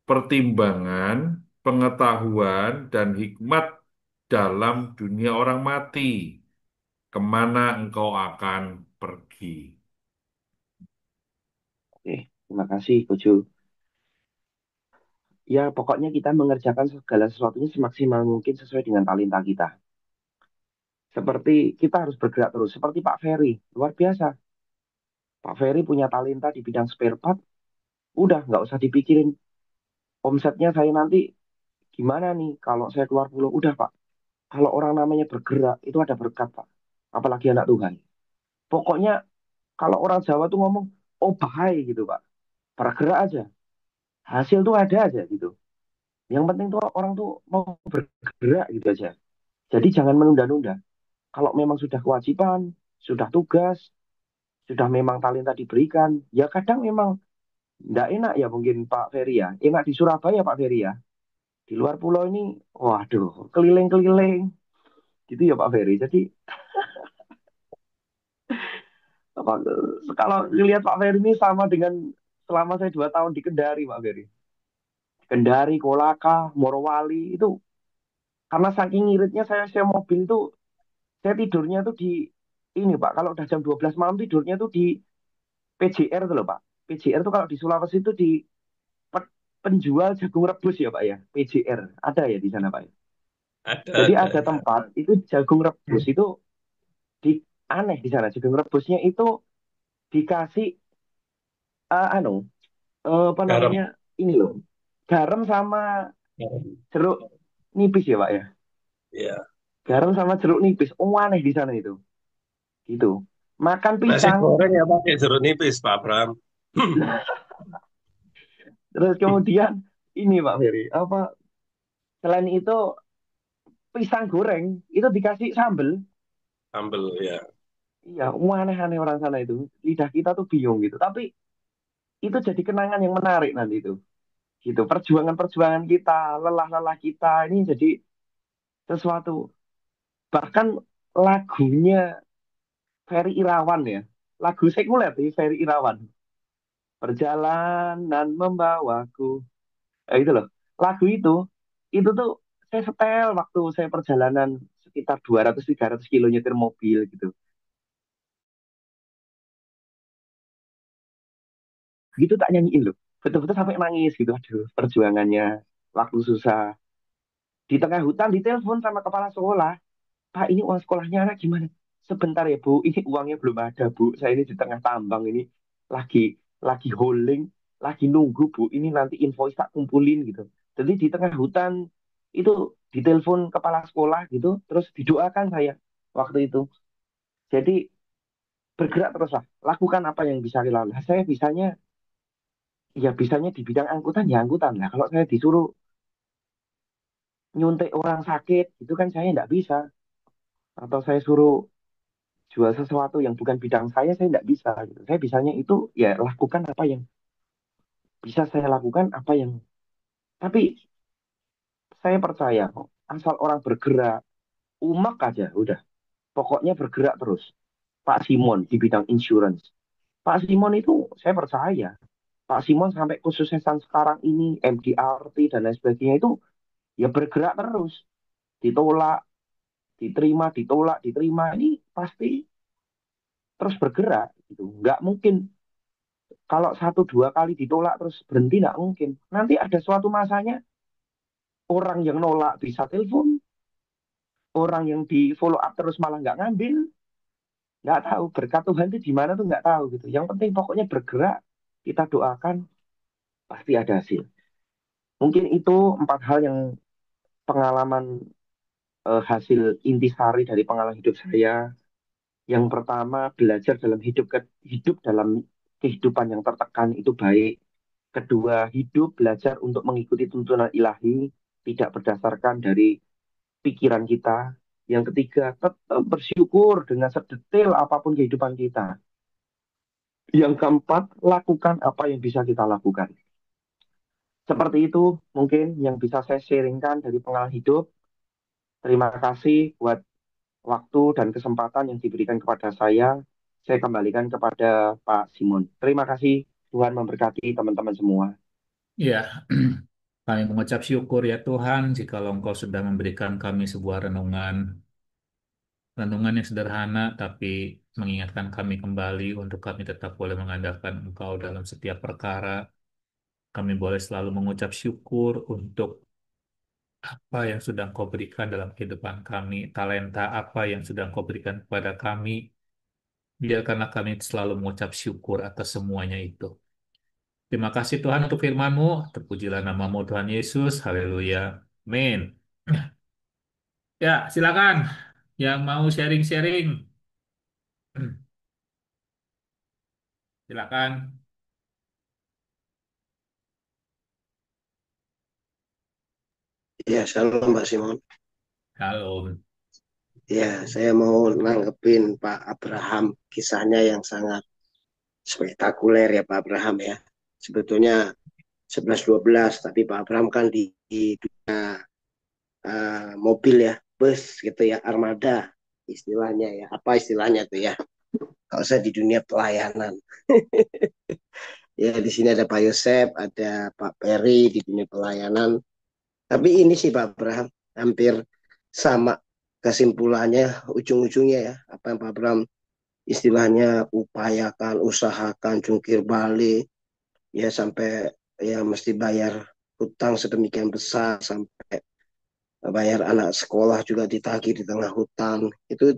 pertimbangan, pengetahuan, dan hikmat dalam dunia orang mati. Kemana engkau akan pergi? oke, terima kasih Kojo. Ya, pokoknya kita mengerjakan segala sesuatunya semaksimal mungkin sesuai dengan talenta kita. Seperti kita harus bergerak terus. Seperti Pak Ferry, luar biasa. Pak Ferry punya talenta di bidang spare part. Udah, nggak usah dipikirin. Omsetnya saya nanti gimana nih kalau saya keluar pulau. Udah, Pak. Kalau orang namanya bergerak, itu ada berkat, Pak. Apalagi anak Tuhan. Pokoknya kalau orang Jawa tuh ngomong, oh bahai gitu, Pak. Bergerak aja. Hasil tuh ada aja gitu. Yang penting tuh orang tuh mau bergerak gitu aja. Jadi jangan menunda-nunda. Kalau memang sudah kewajiban, sudah tugas, sudah memang talenta diberikan, ya kadang memang nggak enak ya mungkin Pak Ferry ya. Enak di Surabaya Pak Ferry ya. Di luar pulau ini, waduh, keliling-keliling gitu ya Pak Ferry. Jadi apa, kalau lihat Pak Ferry ini sama dengan selama saya 2 tahun di Kendari Pak Ferry. Kendari, Kolaka, Morowali itu karena saking ngiritnya saya mobil tuh saya tidurnya tuh di ini Pak. Kalau udah jam 12 malam tidurnya tuh di PJR tuh loh Pak. PJR tuh kalau di Sulawesi itu di penjual jagung rebus ya Pak ya. PJR ada ya di sana Pak ya? Jadi Ada, ada ya. tempat itu jagung rebus itu di aneh di sana jagung rebusnya itu dikasih anu apa namanya Garam. ini loh garam sama Garam. jeruk nipis ya Pak ya. Ya. Garam sama jeruk nipis. Oh aneh di sana itu. Gitu. Makan Nasi pisang. goreng ya pakai jeruk nipis, Pak Bram. Terus kemudian ini Pak Ferry apa selain itu pisang goreng itu dikasih sambel. Sambel, ya. Iya, aneh-aneh orang sana itu. Lidah kita tuh bingung gitu. Tapi itu jadi kenangan yang menarik nanti itu. Gitu. Perjuangan-perjuangan kita, lelah-lelah kita ini jadi sesuatu. Bahkan lagunya Ferry Irawan ya. Lagu sekuler tuh Ferry Irawan. Perjalanan membawaku. Itu loh. Lagu itu tuh saya setel waktu saya perjalanan sekitar 200-300 kilo nyetir mobil gitu. Gitu tak nyanyiin loh. Betul-betul sampai nangis gitu. Aduh, perjuangannya waktu susah. Di tengah hutan ditelepon sama kepala sekolah. Pak, ini uang sekolahnya anak gimana? Sebentar ya, Bu. Ini uangnya belum ada, Bu. Saya ini di tengah tambang ini lagi holding, lagi nunggu, Bu. Ini nanti invoice tak kumpulin gitu. Jadi di tengah hutan itu ditelepon kepala sekolah gitu, terus didoakan saya waktu itu. Jadi bergerak terus lah. Lakukan apa yang bisa dilakukan. Nah, saya bisanya ya bisanya di bidang angkutan ya angkutan lah. Kalau saya disuruh nyuntik orang sakit itu kan saya nggak bisa. Atau saya suruh jual sesuatu yang bukan bidang saya nggak bisa gitu. Saya bisanya itu ya lakukan apa yang bisa saya lakukan, apa yang tapi saya percaya kok asal orang bergerak, umak aja udah. Pokoknya bergerak terus. Pak Simon di bidang insurance. Pak Simon itu saya percaya. Pak Simon sampai kesuksesan sekarang ini, MDRT dan lain sebagainya itu ya bergerak terus. Ditolak, diterima, ditolak, diterima. Ini pasti terus bergerak gitu. Nggak mungkin kalau 1 2 kali ditolak terus berhenti nggak mungkin. Nanti ada suatu masanya orang yang nolak bisa telepon, orang yang di follow up terus malah nggak ngambil, nggak tahu berkat Tuhan itu di mana tuh nggak tahu gitu. Yang penting pokoknya bergerak, kita doakan pasti ada hasil. Mungkin itu 4 hal yang pengalaman hasil intisari dari pengalaman hidup saya. Yang pertama belajar dalam hidup dalam kehidupan yang tertekan itu baik. Kedua, hidup belajar untuk mengikuti tuntunan ilahi, tidak berdasarkan dari pikiran kita. Yang ketiga, tetap bersyukur dengan sedetail apapun kehidupan kita. Yang keempat, lakukan apa yang bisa kita lakukan. Seperti itu mungkin yang bisa saya sharingkan dari pengalaman hidup. Terima kasih buat waktu dan kesempatan yang diberikan kepada saya. Saya kembalikan kepada Pak Simon. Terima kasih. Tuhan memberkati teman-teman semua. Ya, kami mengucap syukur ya Tuhan jikalau Engkau sudah memberikan kami sebuah renungan yang sederhana tapi mengingatkan kami kembali untuk kami tetap boleh mengandalkan Engkau dalam setiap perkara. Kami boleh selalu mengucap syukur untuk apa yang sudah Engkau berikan dalam kehidupan kami, talenta apa yang sudah Engkau berikan kepada kami. Biarkanlah kami selalu mengucap syukur atas semuanya itu. Terima kasih Tuhan untuk firman-Mu. Terpujilah namamu Tuhan Yesus. Haleluya. Amin. Ya, silakan. Yang mau sharing-sharing, silakan. Ya, shalom Mbak Simon. Halo. Ya, saya mau nanggepin Pak Abraham, kisahnya yang sangat spektakuler ya Pak Abraham ya. Sebetulnya 11-12, tapi Pak Abraham kan di dunia mobil ya, bus gitu ya, armada istilahnya ya. Apa istilahnya tuh ya? Kalau saya di dunia pelayanan. Ya, di sini ada Pak Yosep, ada Pak Peri di dunia pelayanan. Tapi ini sih Pak Abraham, hampir sama kesimpulannya, ujung-ujungnya ya. Apa yang Pak Abraham istilahnya upayakan, usahakan, jungkir balik, ya sampai ya mesti bayar hutang sedemikian besar, sampai bayar anak sekolah juga ditagih di tengah hutan. Itu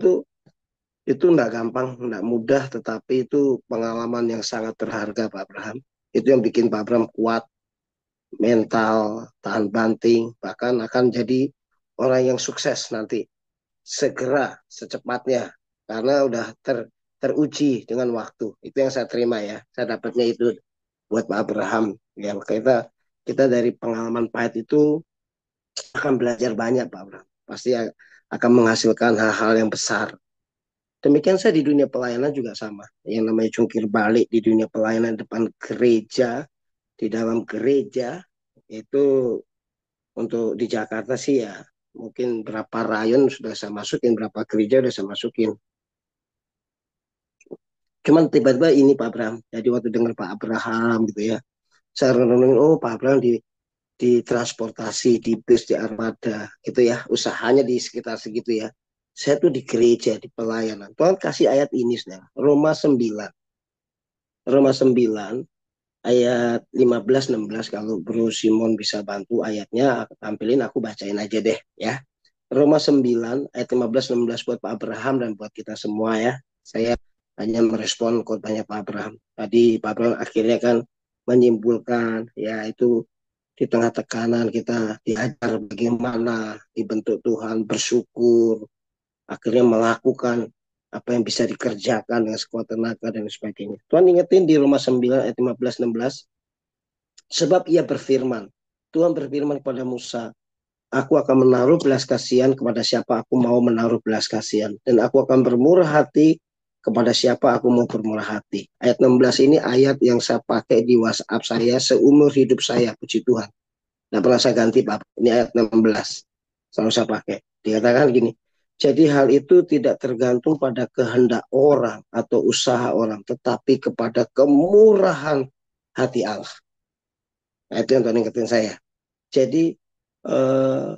enggak gampang, enggak mudah, tetapi itu pengalaman yang sangat berharga Pak Abraham. Itu yang bikin Pak Abraham kuat, mental, tahan banting, bahkan akan jadi orang yang sukses nanti segera, secepatnya, karena udah teruji dengan waktu. Itu yang saya terima ya. Saya dapatnya itu buat Pak Abraham. Ya, kita kita dari pengalaman pahit itu akan belajar banyak Pak Abraham. Pasti akan menghasilkan hal-hal yang besar. Demikian saya di dunia pelayanan juga sama. Yang namanya jungkir balik di dunia pelayanan depan gereja, di dalam gereja, itu untuk di Jakarta sih ya mungkin berapa rayon sudah saya masukin, berapa gereja sudah saya masukin. Cuman tiba-tiba ini Pak Abraham. Jadi waktu dengar Pak Abraham gitu ya, saya renungin, oh Pak Abraham di transportasi, di bus, di armada gitu ya, usahanya di sekitar segitu ya. Saya tuh di gereja, di pelayanan. Tuhan kasih ayat ini, saudara. Roma 9 ayat 15-16. Kalau Bro Simon bisa bantu ayatnya, tampilin, aku bacain aja deh ya. Roma 9 ayat 15-16 buat Pak Abraham dan buat kita semua ya. Saya hanya merespon khotbahnya Pak Abraham. Tadi Pak Abraham akhirnya kan menyimpulkan ya, itu di tengah tekanan kita diajar bagaimana dibentuk Tuhan, bersyukur, akhirnya melakukan apa yang bisa dikerjakan dengan sekuat tenaga dan sebagainya. Tuhan ingetin di Roma 9 ayat 15-16, sebab ia berfirman, Tuhan berfirman kepada Musa, aku akan menaruh belas kasihan kepada siapa aku mau menaruh belas kasihan, dan aku akan bermurah hati kepada siapa aku mau bermurah hati. Ayat 16 ini ayat yang saya pakai di WhatsApp saya seumur hidup saya, puji Tuhan. Nah, pernah saya ganti Pak. Ini ayat 16. Selalu saya pakai. Dikatakan gini, jadi hal itu tidak tergantung pada kehendak orang atau usaha orang, tetapi kepada kemurahan hati Allah. Nah, itu yang Tuhan ingetin saya. Jadi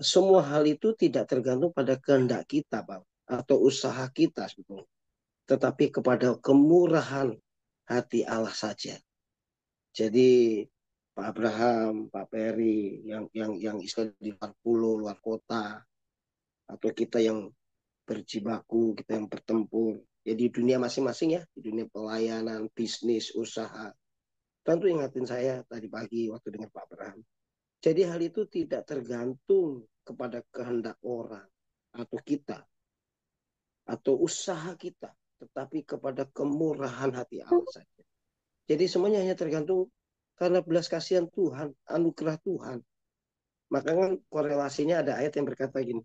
semua hal itu tidak tergantung pada kehendak kita, Pak, atau usaha kita sebetulnya, tetapi kepada kemurahan hati Allah saja. Jadi Pak Abraham, Pak Peri, yang istilah di luar pulau, luar kota, atau kita yang berjibaku, kita yang bertempur, ya di dunia masing-masing ya, di dunia pelayanan, bisnis, usaha. Tentu ingatin saya tadi pagi waktu dengan Pak Abraham. Jadi hal itu tidak tergantung kepada kehendak orang atau kita atau usaha kita, tetapi kepada kemurahan hati Allah saja. Jadi semuanya hanya tergantung karena belas kasihan Tuhan, anugerah Tuhan. Maka kan korelasinya ada ayat yang berkata gini,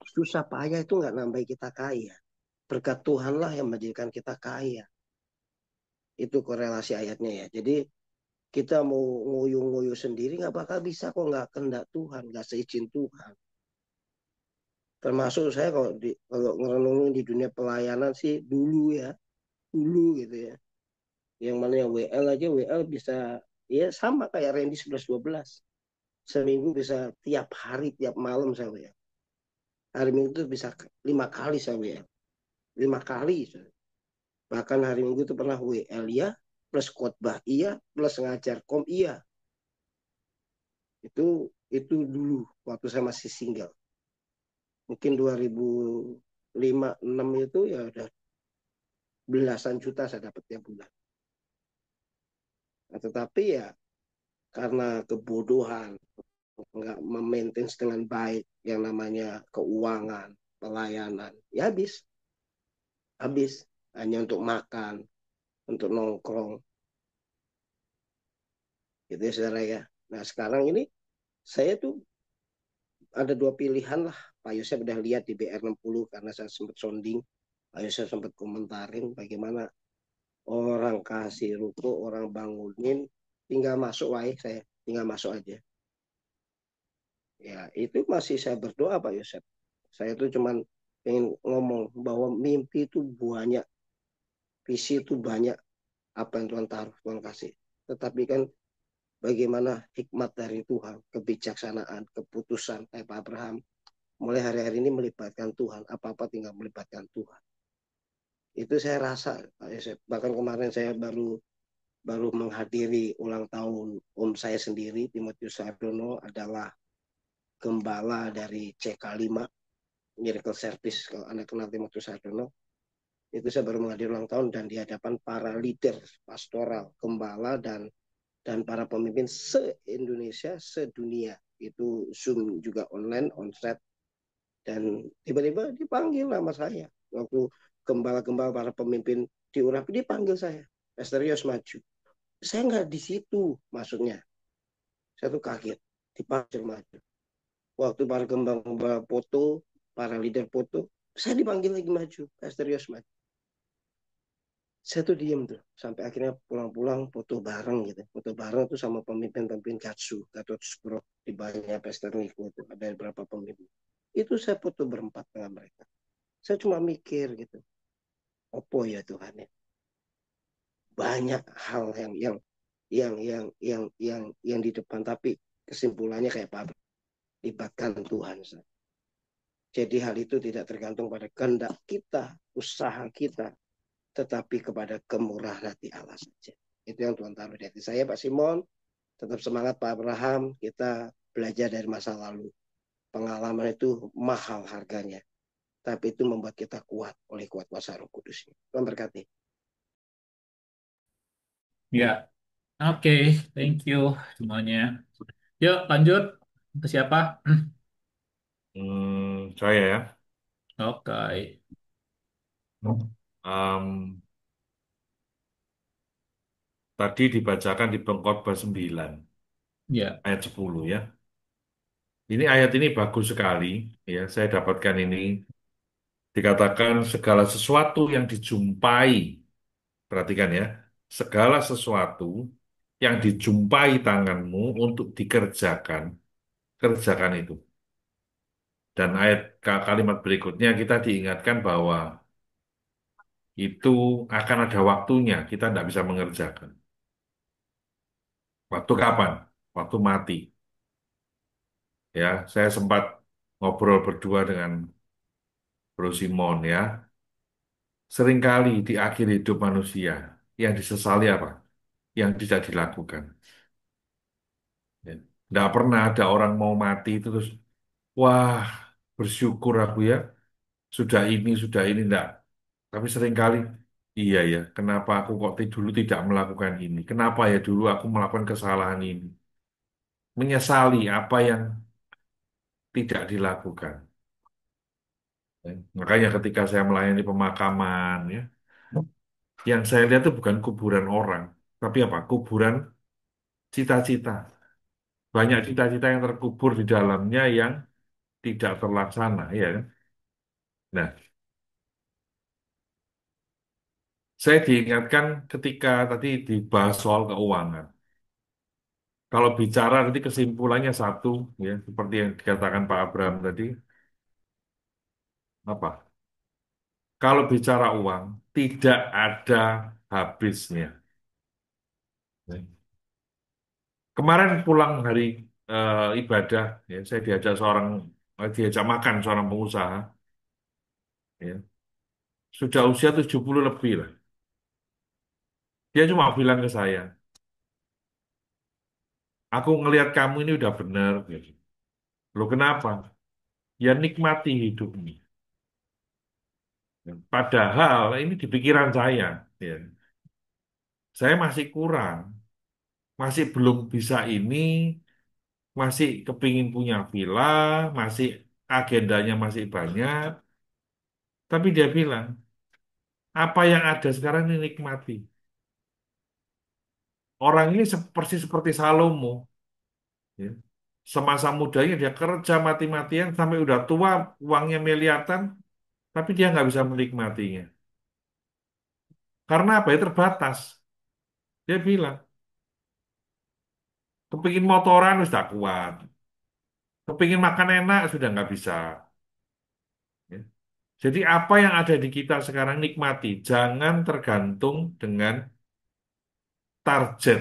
susah payah itu nggak nambah kita kaya. Berkat Tuhanlah yang menjadikan kita kaya. Itu korelasi ayatnya ya. Jadi kita mau nguyuh-nguyuh sendiri nggak bakal bisa kok, nggak kehendak Tuhan, nggak seizin Tuhan. Termasuk saya kalau ngerenungin di dunia pelayanan sih dulu gitu ya. Yang mana yang WL aja, WL bisa ya sama kayak Randy 11-12. Seminggu bisa tiap hari, tiap malam saya WL. Hari Minggu itu bisa 5 kali saya WL. 5 kali. Bahkan hari Minggu itu pernah WL ya, plus khotbah iya, plus ngajar kom iya. Itu dulu waktu saya masih single. Mungkin 2005-6 itu ya udah belasan juta saya dapat tiap bulan. Nah, tetapi ya karena kebodohan, nggak memaintain dengan baik yang namanya keuangan, pelayanan, ya habis hanya untuk makan, untuk nongkrong, gitu ya saudara ya. Nah sekarang ini saya tuh ada dua pilihan lah Pak Yosef udah lihat di BR60 karena saya sempat sounding. Pak Yosef sempat komentarin bagaimana orang kasih ruko, orang bangunin, tinggal masuk wae saya, tinggal masuk aja. Ya, itu masih saya berdoa Pak Yosef. Saya tuh cuman pengen ngomong bahwa mimpi itu banyak, visi itu banyak, apa yang Tuhan taruh, Tuhan kasih. Tetapi kan bagaimana hikmat dari Tuhan, kebijaksanaan, keputusan kayak Pak Abraham. Mulai hari-hari ini melibatkan Tuhan, apa-apa tinggal melibatkan Tuhan. Itu saya rasa, Pak Yosef. Bahkan kemarin saya baru baru menghadiri ulang tahun om saya sendiri, Timotius Sardono adalah gembala dari CK5 Miracle Service. Kalau Anda kenal Timotius Sardono, itu saya baru menghadiri ulang tahun dan di hadapan para leader pastoral, gembala dan para pemimpin se-Indonesia, sedunia. Itu Zoom juga online, onsite. Dan tiba-tiba dipanggil nama saya. Waktu gembala-gembala para pemimpin di Urapi dipanggil saya. Pastor Yos maju. Saya nggak di situ maksudnya. Saya tuh kaget. Dipanggil maju. Waktu para gembala foto, para leader foto, saya dipanggil lagi maju. Pastor Yos maju. Saya tuh diem tuh. Sampai akhirnya pulang-pulang foto bareng gitu. Foto bareng tuh sama pemimpin-pemimpin Katsu, Gatot Subro. Di banyak Pastor Niko tuh. Ada beberapa pemimpin. Itu saya foto berempat dengan mereka. Saya cuma mikir gitu. Opo ya Tuhan ya. Banyak hal yang di depan, tapi kesimpulannya kayak Pak Abraham, libatkan Tuhan. Jadi hal itu tidak tergantung pada kehendak kita, usaha kita, tetapi kepada kemurahan hati Allah saja. Itu yang Tuhan taruh di hati saya, Pak Simon. Tetap semangat Pak Abraham, kita belajar dari masa lalu. Pengalaman itu mahal harganya, tapi itu membuat kita kuat oleh kuat kuasa Roh Kudus. Tuhan berkati. Ya, oke, thank you semuanya. Yuk, lanjut ke siapa? Saya ya. Oke, Em, tadi dibacakan di Pengkhotbah 9 ya, ayat 10 ya. Ini ayat ini bagus sekali ya. Saya dapatkan ini dikatakan segala sesuatu yang dijumpai, perhatikan ya. Segala sesuatu yang dijumpai tanganmu untuk dikerjakan, kerjakan itu. Dan ayat kalimat berikutnya kita diingatkan bahwa itu akan ada waktunya, kita tidak bisa mengerjakan. Waktu kapan? Waktu mati. Ya, saya sempat ngobrol berdua dengan Bro Simon ya. Seringkali di akhir hidup manusia yang disesali apa? Yang tidak dilakukan. Ya. Nggak pernah ada orang mau mati itu terus, wah bersyukur aku ya, sudah ini, enggak. Tapi seringkali, iya ya, kenapa aku kok dulu tidak melakukan ini? Kenapa ya dulu aku melakukan kesalahan ini? Menyesali apa yang tidak dilakukan. Ya. Makanya ketika saya melayani pemakaman, ya, yang saya lihat itu bukan kuburan orang, tapi apa? Kuburan cita-cita. Banyak cita-cita yang terkubur di dalamnya yang tidak terlaksana, ya kan? Nah, saya diingatkan ketika tadi dibahas soal keuangan. Kalau bicara nanti kesimpulannya satu, ya, seperti yang dikatakan Pak Abraham tadi, apa? Kalau bicara uang, tidak ada habisnya. Ya. Kemarin pulang hari ibadah, ya, saya diajak makan seorang pengusaha, ya, sudah usia 70 lebih lah. Dia cuma bilang ke saya, aku ngelihat kamu ini udah bener. Gitu. Loh kenapa? Ya nikmati hidup ini. Padahal ini di pikiran saya, ya, saya masih kurang, masih belum bisa ini, masih kepingin punya villa, masih agendanya masih banyak. Tapi dia bilang, apa yang ada sekarang ini nikmati. Orang ini seperti Salomo. Ya. semasa mudanya dia kerja mati-matian sampai udah tua, uangnya miliaran, tapi dia nggak bisa menikmatinya. Karena apa ya? Terbatas. Dia bilang, kepingin motoran sudah kuat, kepingin makan enak sudah nggak bisa. Ya. Jadi apa yang ada di kita sekarang nikmati, jangan tergantung dengan target.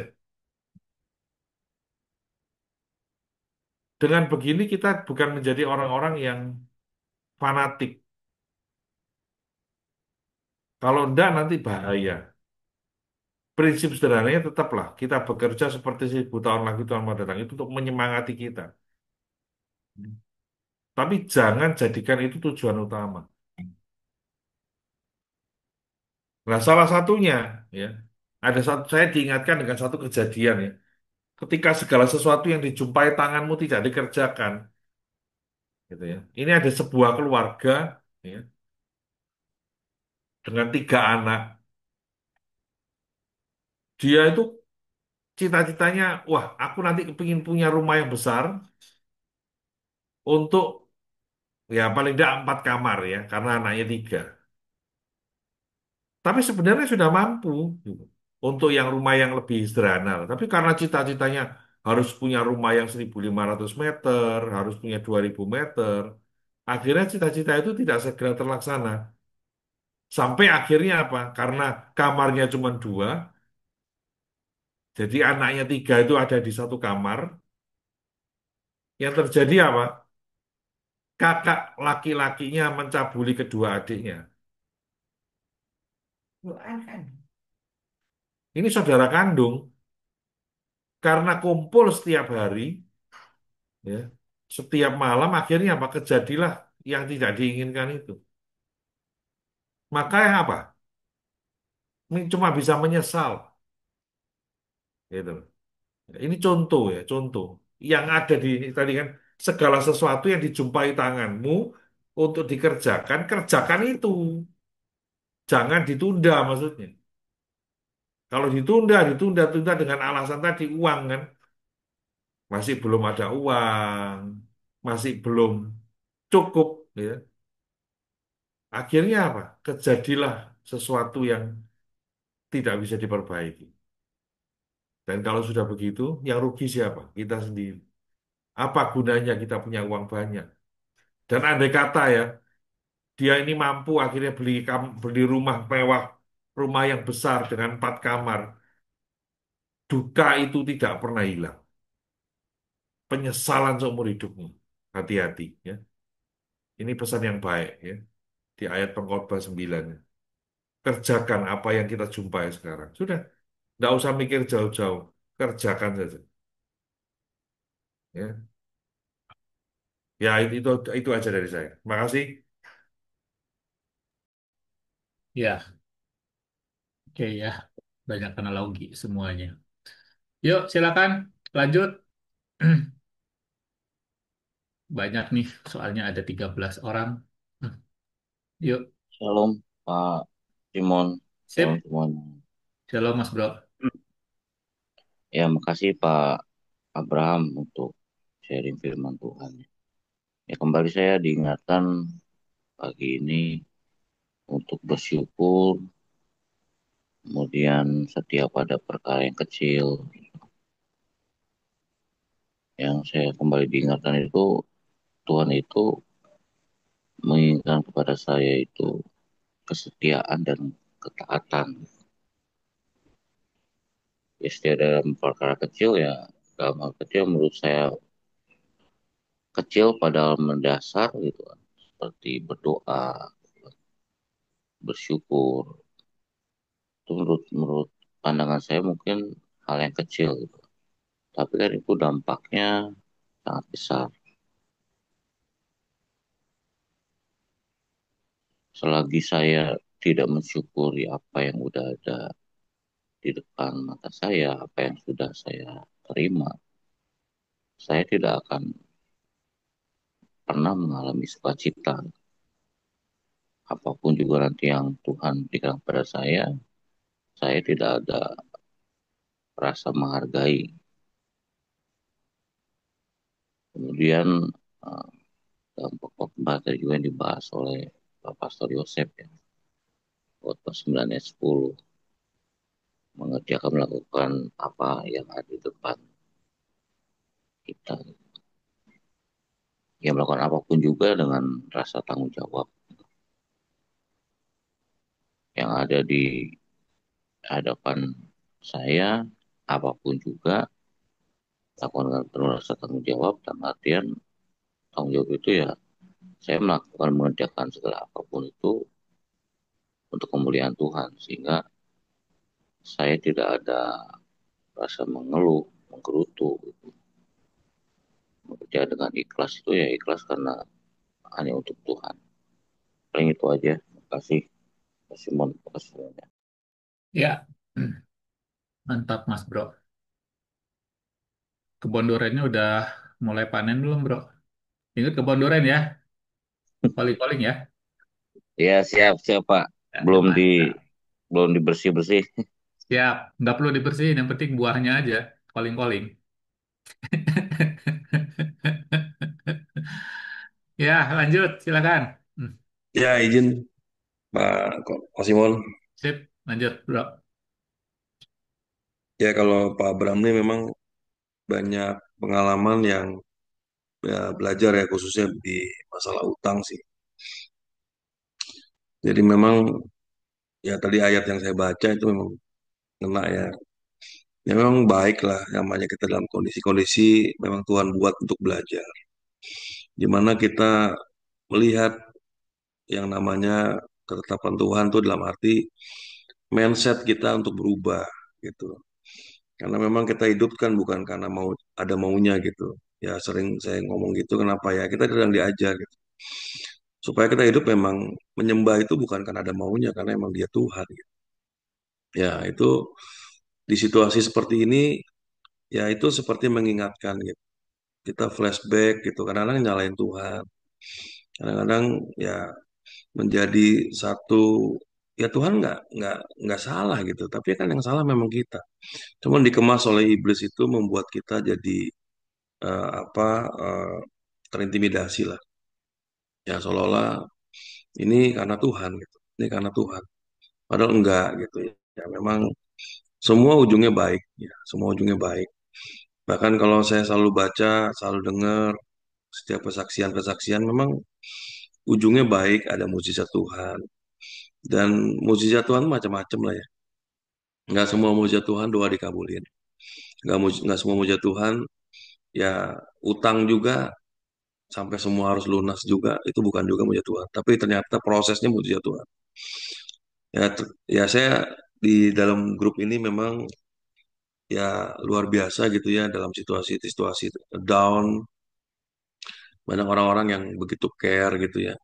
Dengan begini kita bukan menjadi orang-orang yang fanatik. Kalau enggak nanti bahaya. Prinsip sederhananya tetaplah kita bekerja seperti 1000 tahun lagi Tuhan mau datang itu untuk menyemangati kita. Tapi jangan jadikan itu tujuan utama. Nah, salah satunya ya, ada satu saya diingatkan dengan satu kejadian ya. Ketika segala sesuatu yang dijumpai tanganmu tidak dikerjakan, gitu ya. Ini ada sebuah keluarga ya, dengan 3 anak. Dia itu cita-citanya, wah, aku nanti kepingin punya rumah yang besar untuk ya paling tidak 4 kamar ya, karena anaknya 3. Tapi sebenarnya sudah mampu gitu, untuk yang rumah yang lebih sederhana. Tapi karena cita-citanya harus punya rumah yang 1500 meter, harus punya 2000 meter, akhirnya cita-cita itu tidak segera terlaksana. Sampai akhirnya apa? Karena kamarnya cuma 2, jadi anaknya 3 itu ada di satu kamar. Yang terjadi apa? Kakak laki-lakinya mencabuli kedua adiknya. Ini saudara kandung, karena kumpul setiap hari, ya, setiap malam akhirnya apa? Kejadilah yang tidak diinginkan itu. Maka yang apa? Ini cuma bisa menyesal, gitu. Ini contoh ya, contoh. Yang ada di tadi kan segala sesuatu yang dijumpai tanganmu untuk dikerjakan, kerjakan itu. Jangan ditunda maksudnya. Kalau ditunda, ditunda-tunda dengan alasan tadi uang kan, masih belum ada uang, masih belum cukup, ya. Akhirnya apa? Kejadilah sesuatu yang tidak bisa diperbaiki. Dan kalau sudah begitu, yang rugi siapa? Kita sendiri. Apa gunanya kita punya uang banyak? Dan andai kata ya, dia ini mampu akhirnya beli rumah mewah, rumah yang besar dengan 4 kamar. Duka itu tidak pernah hilang. Penyesalan seumur hidupmu. Hati-hati ya. Ini pesan yang baik ya. Di ayat Pengkhotbah 9. Kerjakan apa yang kita jumpai sekarang. Sudah, nggak usah mikir jauh-jauh. Kerjakan saja. Ya, ya itu aja dari saya. Makasih. Ya, oke ya. Banyak analogi semuanya. Yuk, silakan lanjut. Banyak nih, soalnya ada 13 orang. Yuk, Shalom Pak Simon, shalom sip. semuanya. Shalom, Mas Bro. Ya, makasih Pak Abraham untuk sharing firman Tuhan. Ya, kembali saya diingatkan pagi ini untuk bersyukur, kemudian setia pada perkara yang kecil. Yang saya kembali diingatkan itu, Tuhan itu menginginkan kepada saya itu kesetiaan dan ketaatan. Ya, setia dalam perkara kecil ya, dalam hal kecil menurut saya kecil padahal mendasar gitu kan. Seperti berdoa, bersyukur. Itu menurut pandangan saya mungkin hal yang kecil gitu. Tapi kan itu dampaknya sangat besar. Selagi saya tidak mensyukuri apa yang udah ada di depan mata saya, apa yang sudah saya terima, saya tidak akan pernah mengalami sukacita. Apapun juga nanti yang Tuhan berikan kepada saya tidak ada rasa menghargai. Kemudian eh, dalam pokok pembahasan juga yang dibahas oleh Pak Pastor Yosef ya, Khotbah 9 ayat 10, mengerjakan melakukan apa yang ada di depan kita. Ya melakukan apapun juga dengan rasa tanggung jawab yang ada di hadapan saya, apapun juga lakukan dengan penuh rasa tanggung jawab, dan artian tanggung jawab itu ya saya melakukan mengerjakan segala apapun itu untuk kemuliaan Tuhan, sehingga saya tidak ada rasa mengeluh, menggerutu gitu. Bekerja dengan ikhlas itu ya ikhlas karena hanya untuk Tuhan. Paling itu aja. Terima kasih. Terima kasih, Mon. Terima kasih semuanya. Ya, mantap Mas Bro. Kebun duriannya udah mulai panen belum Bro? Ingat kebun durian ya, calling-calling ya. Ya siap siap Pak. Ya, Belum di mantap. belum dibersih bersih. Siap, nggak perlu dibersihin, yang penting buahnya aja, calling-calling. Ya, lanjut, silakan. Hmm, Ya, izin Pak Simon. sip, lanjut Bro. Ya, kalau Pak Abram ini memang banyak pengalaman yang ya, belajar ya, khususnya di masalah utang sih. Jadi memang ya tadi ayat yang saya baca itu memang kena ya. Ya memang baik lah, namanya kita dalam kondisi-kondisi memang Tuhan buat untuk belajar. Di mana kita melihat yang namanya ketetapan Tuhan tuh dalam arti mindset kita untuk berubah gitu. Karena memang kita hidup kan bukan karena mau ada maunya gitu. Ya sering saya ngomong gitu, kenapa ya? Kita sedang diajar gitu. Supaya kita hidup memang menyembah itu bukan karena ada maunya, karena emang dia Tuhan gitu. Ya itu di situasi seperti ini, ya itu seperti mengingatkan gitu. Kita flashback gitu, kadang-kadang nyalain Tuhan. Kadang-kadang ya menjadi satu, ya Tuhan nggak salah gitu, tapi kan yang salah memang kita. Cuman dikemas oleh iblis itu membuat kita jadi apa terintimidasi lah. Ya seolah-olah ini karena Tuhan gitu. Ini karena Tuhan. Padahal enggak gitu ya. Ya memang semua ujungnya baik ya, semua ujungnya baik. Bahkan kalau saya selalu baca, selalu dengar setiap kesaksian-kesaksian memang ujungnya baik, ada mujizat Tuhan. Dan mujizat Tuhan macam-macam lah ya. Enggak semua mujizat Tuhan doa dikabulin. Enggak semua mujizat Tuhan ya utang juga sampai semua harus lunas juga itu bukan juga mujizat Tuhan. Tapi ternyata prosesnya mujizat Tuhan. Ya, ya saya di dalam grup ini memang ya luar biasa gitu ya dalam situasi-situasi down. Banyak orang-orang yang begitu care gitu ya.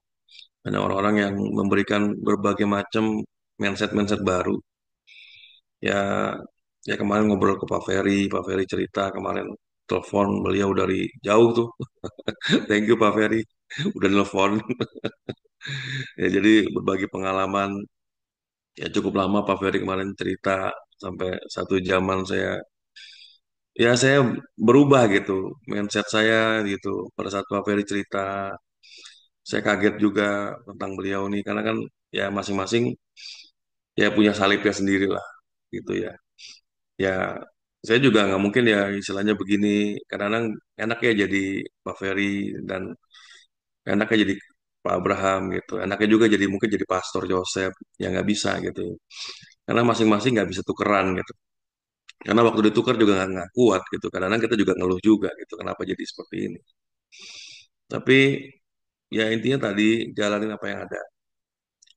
Banyak orang-orang yang memberikan berbagai macam mindset-mindset baru. Ya, ya kemarin ngobrol ke Pak Ferry cerita kemarin telepon beliau dari jauh tuh. Thank you Pak Ferry, udah nelfon. Ya, jadi berbagi pengalaman. Ya cukup lama Pak Ferry kemarin cerita sampai satu jaman saya berubah gitu mindset saya gitu pada saat Pak Ferry cerita. Saya kaget juga tentang beliau nih karena kan ya masing-masing ya punya salibnya sendiri lah gitu ya. Ya saya juga nggak mungkin ya istilahnya begini, kadang-kadang enak ya jadi Pak Ferry dan enaknya jadi Pak Abraham gitu. Enaknya juga jadi mungkin jadi Pastor Joseph yang nggak bisa gitu. Karena masing-masing nggak bisa tukeran gitu. Karena waktu ditukar juga nggak kuat gitu. Kadang-kadang kita juga ngeluh juga gitu. Kenapa jadi seperti ini? Tapi ya intinya tadi jalanin apa yang ada.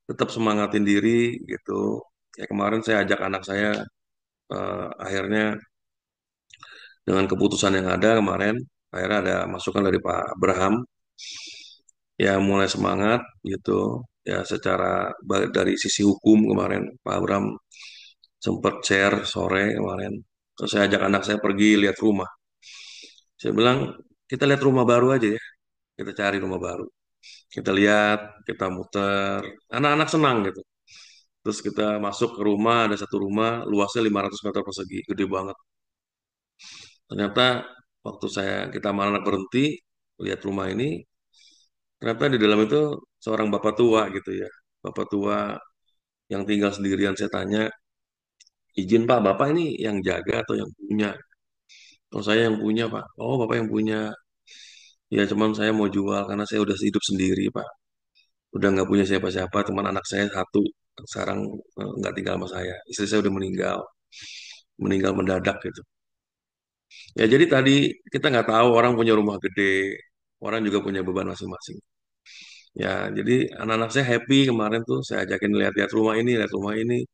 Tetap semangatin diri gitu. Ya kemarin saya ajak anak saya akhirnya dengan keputusan yang ada kemarin akhirnya ada masukan dari Pak Abraham ya mulai semangat gitu ya secara dari sisi hukum kemarin Pak Abraham sempat share sore kemarin terus saya ajak anak saya pergi lihat rumah. Saya bilang, kita lihat rumah baru aja ya. Kita cari rumah baru. Kita lihat, kita muter. Anak-anak senang gitu. Terus kita masuk ke rumah, ada satu rumah, luasnya 500 meter persegi. Gede banget. Ternyata waktu kita sama anak berhenti, lihat rumah ini, ternyata di dalam itu seorang bapak tua gitu ya. Bapak tua yang tinggal sendirian. Saya tanya, izin Pak, Bapak ini yang jaga atau yang punya? Oh saya yang punya Pak. Oh Bapak yang punya. Ya cuman saya mau jual karena saya udah hidup sendiri Pak. Udah nggak punya siapa-siapa, cuman anak saya satu. Sekarang nggak tinggal sama saya. Istri saya udah meninggal. Meninggal mendadak gitu. Ya jadi tadi kita nggak tahu orang punya rumah gede. Orang juga punya beban masing-masing. Ya jadi anak-anak saya happy kemarin tuh. Saya ajakin lihat-lihat rumah ini, lihat rumah ini.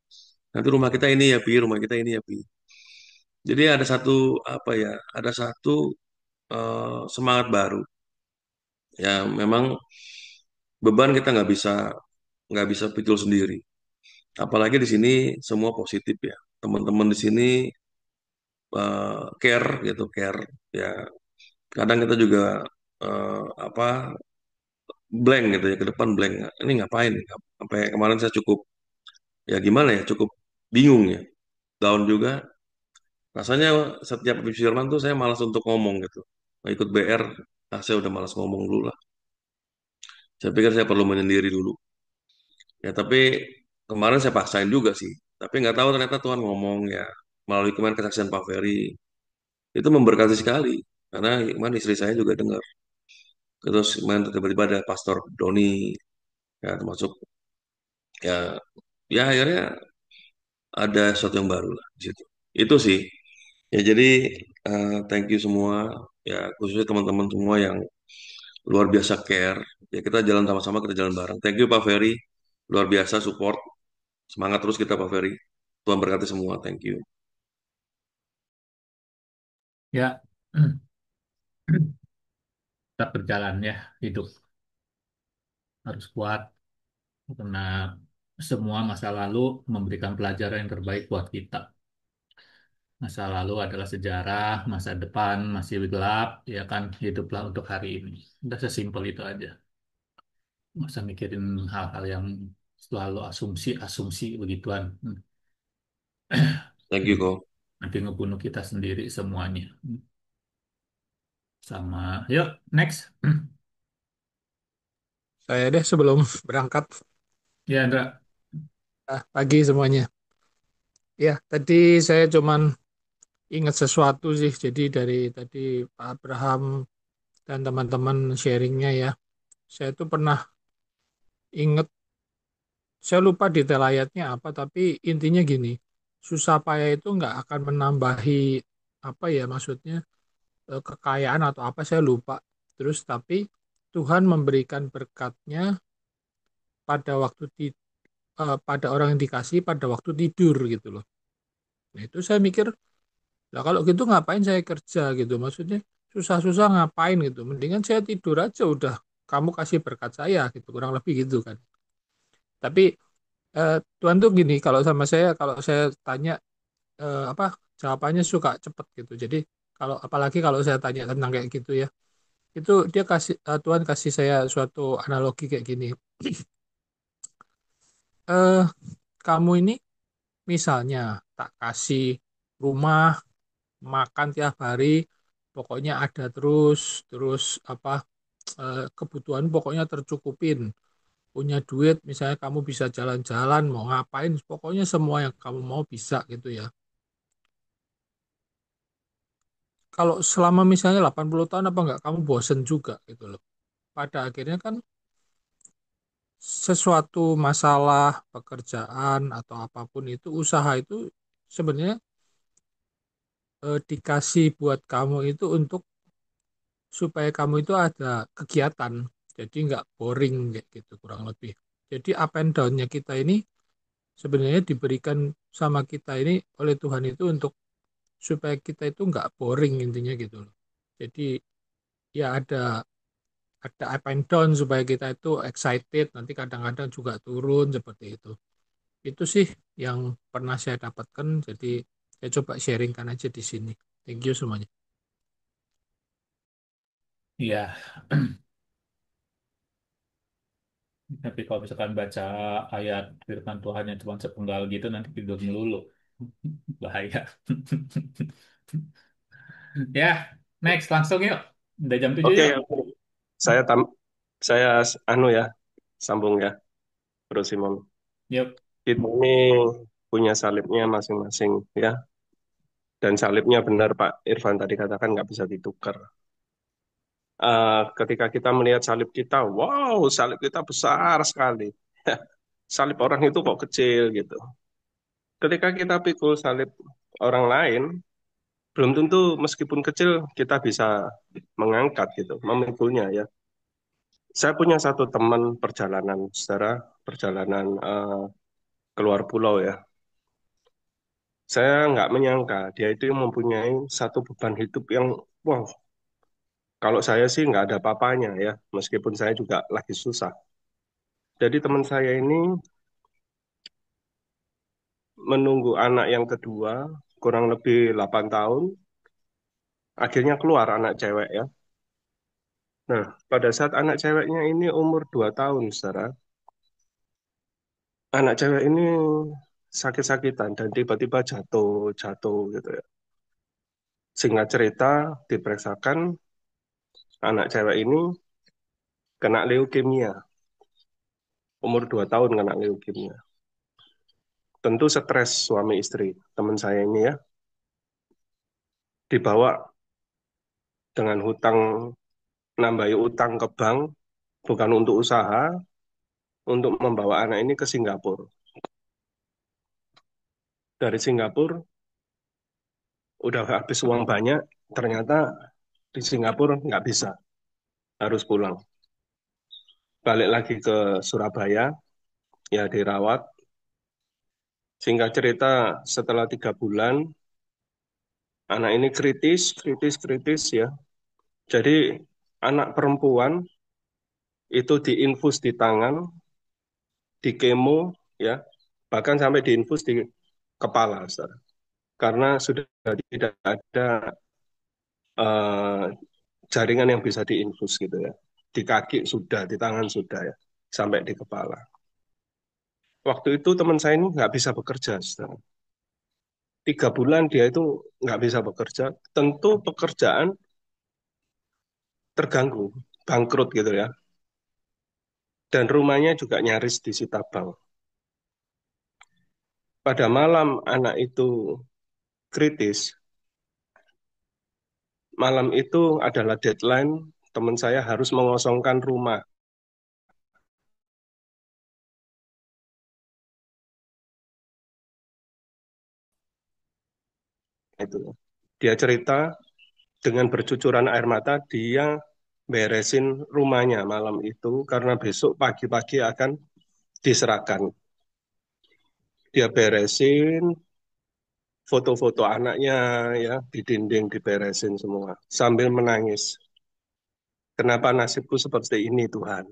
Nanti rumah kita ini ya Pi, rumah kita ini ya Pi. Jadi ada satu apa ya, ada satu semangat baru. Ya memang beban kita nggak bisa pikul sendiri. Apalagi di sini semua positif ya. Teman-teman di sini care gitu, care. Ya kadang kita juga apa blank gitu ya, ke depan blank. Ini ngapain? Sampai kemarin saya cukup ya gimana ya, cukup bingung ya. Down juga. Rasanya setiap habis firman tuh saya malas untuk ngomong gitu. Mau ikut BR, saya udah malas ngomong dulu lah. Saya pikir saya perlu menyendiri dulu. Ya tapi kemarin saya paksain juga sih. Tapi nggak tahu ternyata Tuhan ngomong ya melalui kemarin kesaksian Pak Ferry itu memberkati sekali. Karena kemarin istri saya juga dengar. Terus kemarin tiba-tiba ada Pastor Doni ya termasuk ya ya akhirnya ada sesuatu yang baru lah di situ. Itu sih. Ya jadi thank you semua ya khususnya teman-teman semua yang luar biasa care. Ya kita jalan sama-sama, kita jalan bareng. Thank you Pak Ferry, luar biasa support. Semangat terus kita Pak Ferry. Tuhan berkati semua. Thank you. Ya, tetap berjalan ya, hidup harus kuat karena semua masa lalu memberikan pelajaran yang terbaik buat kita. Masa lalu adalah sejarah, masa depan masih gelap, ya kan, hiduplah untuk hari ini. Udah sesimpel itu aja. Nggak usah mikirin hal-hal yang selalu asumsi-asumsi begituan. Thank you kok. Nanti ngebunuh kita sendiri semuanya. Sama, yuk, next. Saya deh sebelum berangkat. Ya, Andra. Pagi semuanya. Ya, tadi saya cuman ingat sesuatu sih. Jadi dari tadi Pak Abraham dan teman-teman sharingnya ya. Saya tuh pernah ingat, saya lupa detail ayatnya apa, tapi intinya gini, susah payah itu nggak akan menambahi apa ya maksudnya kekayaan atau apa saya lupa. Terus tapi Tuhan memberikan berkatnya pada pada orang yang dikasih pada waktu tidur gitu loh. Nah itu saya mikir, lah kalau gitu ngapain saya kerja gitu? Maksudnya susah-susah ngapain gitu? Mendingan saya tidur aja udah. Kamu kasih berkat saya gitu, kurang lebih gitu kan. Tapi Tuhan tuh gini, kalau saya tanya apa jawabannya suka cepet gitu. Jadi kalau apalagi kalau saya tanya tentang kayak gitu ya, itu dia Tuhan kasih saya suatu analogi kayak gini. Eh kamu ini misalnya tak kasih rumah makan tiap hari, pokoknya ada terus, terus apa kebutuhan pokoknya tercukupin. Punya duit, misalnya kamu bisa jalan-jalan, mau ngapain, pokoknya semua yang kamu mau bisa gitu ya. Kalau selama misalnya 80 tahun apa enggak, kamu bosen juga gitu loh. Pada akhirnya kan sesuatu masalah pekerjaan atau apapun itu, usaha itu sebenarnya dikasih buat kamu itu untuk supaya kamu itu ada kegiatan, jadi nggak boring kayak gitu kurang lebih. Jadi up and down-nya kita ini sebenarnya diberikan sama kita ini oleh Tuhan itu untuk supaya kita itu nggak boring intinya gitu loh. Jadi ya ada up and down supaya kita itu excited, nanti kadang-kadang juga turun seperti itu. Itu sih yang pernah saya dapatkan, jadi saya coba sharingkan aja di sini. Thank you semuanya. Iya, tapi kalau misalkan baca ayat firman Tuhan yang cuma sepenggal gitu nanti tidur melulu. Bahaya. Ya, next langsung yuk. Udah jam 7 Oke, yuk. Saya tam saya anu ya, sambung ya, Bro Simon. Yep. Kita ini punya salibnya masing-masing ya. Dan salibnya benar Pak Irfan tadi katakan nggak bisa ditukar. Ketika kita melihat salib kita, wow, salib kita besar sekali. Salib orang itu kok kecil gitu. Ketika kita pikul salib orang lain, belum tentu meskipun kecil kita bisa mengangkat gitu, memikulnya ya. Saya punya satu teman perjalanan, saudara, perjalanan keluar pulau ya. Saya nggak menyangka dia itu mempunyai satu beban hidup yang, wow, kalau saya sih nggak ada apa-apanya ya, meskipun saya juga lagi susah. Jadi teman saya ini menunggu anak yang kedua, kurang lebih 8 tahun, akhirnya keluar anak cewek ya. Nah, pada saat anak ceweknya ini umur 2 tahun, saudara, anak cewek ini sakit-sakitan dan tiba-tiba jatuh gitu ya. Singkat cerita, diperiksakan anak cewek ini kena leukemia, umur 2 tahun kena leukemia. Tentu stres suami istri, teman saya ini ya, dibawa dengan hutang, nambahi utang ke bank, bukan untuk usaha, untuk membawa anak ini ke Singapura. Dari Singapura, udah habis uang banyak, ternyata di Singapura nggak bisa, harus pulang. Balik lagi ke Surabaya, ya dirawat. Singkat cerita, setelah 3 bulan, anak ini kritis ya. Jadi anak perempuan itu diinfus di tangan, di kemo, ya, bahkan sampai diinfus di kepala, saudara. Karena sudah tidak ada eh, jaringan yang bisa diinfus gitu ya. Di kaki sudah, di tangan sudah ya, sampai di kepala. Waktu itu teman saya ini nggak bisa bekerja, saudara. 3 bulan dia itu nggak bisa bekerja. Tentu pekerjaan terganggu, bangkrut gitu ya. Dan rumahnya juga nyaris disita bank. Pada malam anak itu kritis, malam itu adalah deadline, teman saya harus mengosongkan rumah. Itu. Dia cerita dengan bercucuran air mata, dia beresin rumahnya malam itu karena besok pagi-pagi akan diserahkan. Dia beresin foto-foto anaknya ya di dinding diberesin semua sambil menangis. Kenapa nasibku seperti ini Tuhan?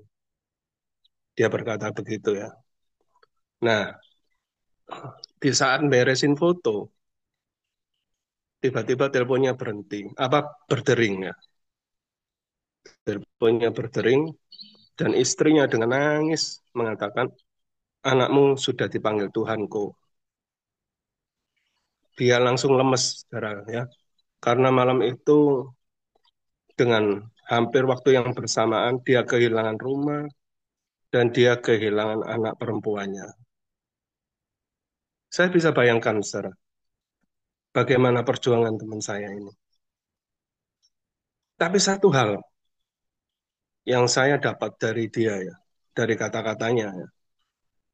Dia berkata begitu ya. Nah, di saat beresin foto, tiba-tiba teleponnya berhenti, apa berdering ya. Teleponnya berdering dan istrinya dengan nangis mengatakan, anakmu sudah dipanggil Tuhanku. Dia langsung lemes, saudara ya. Karena malam itu dengan hampir waktu yang bersamaan dia kehilangan rumah dan dia kehilangan anak perempuannya. Saya bisa bayangkan, saudara, bagaimana perjuangan teman saya ini. Tapi satu hal yang saya dapat dari dia ya, dari kata-katanya ya.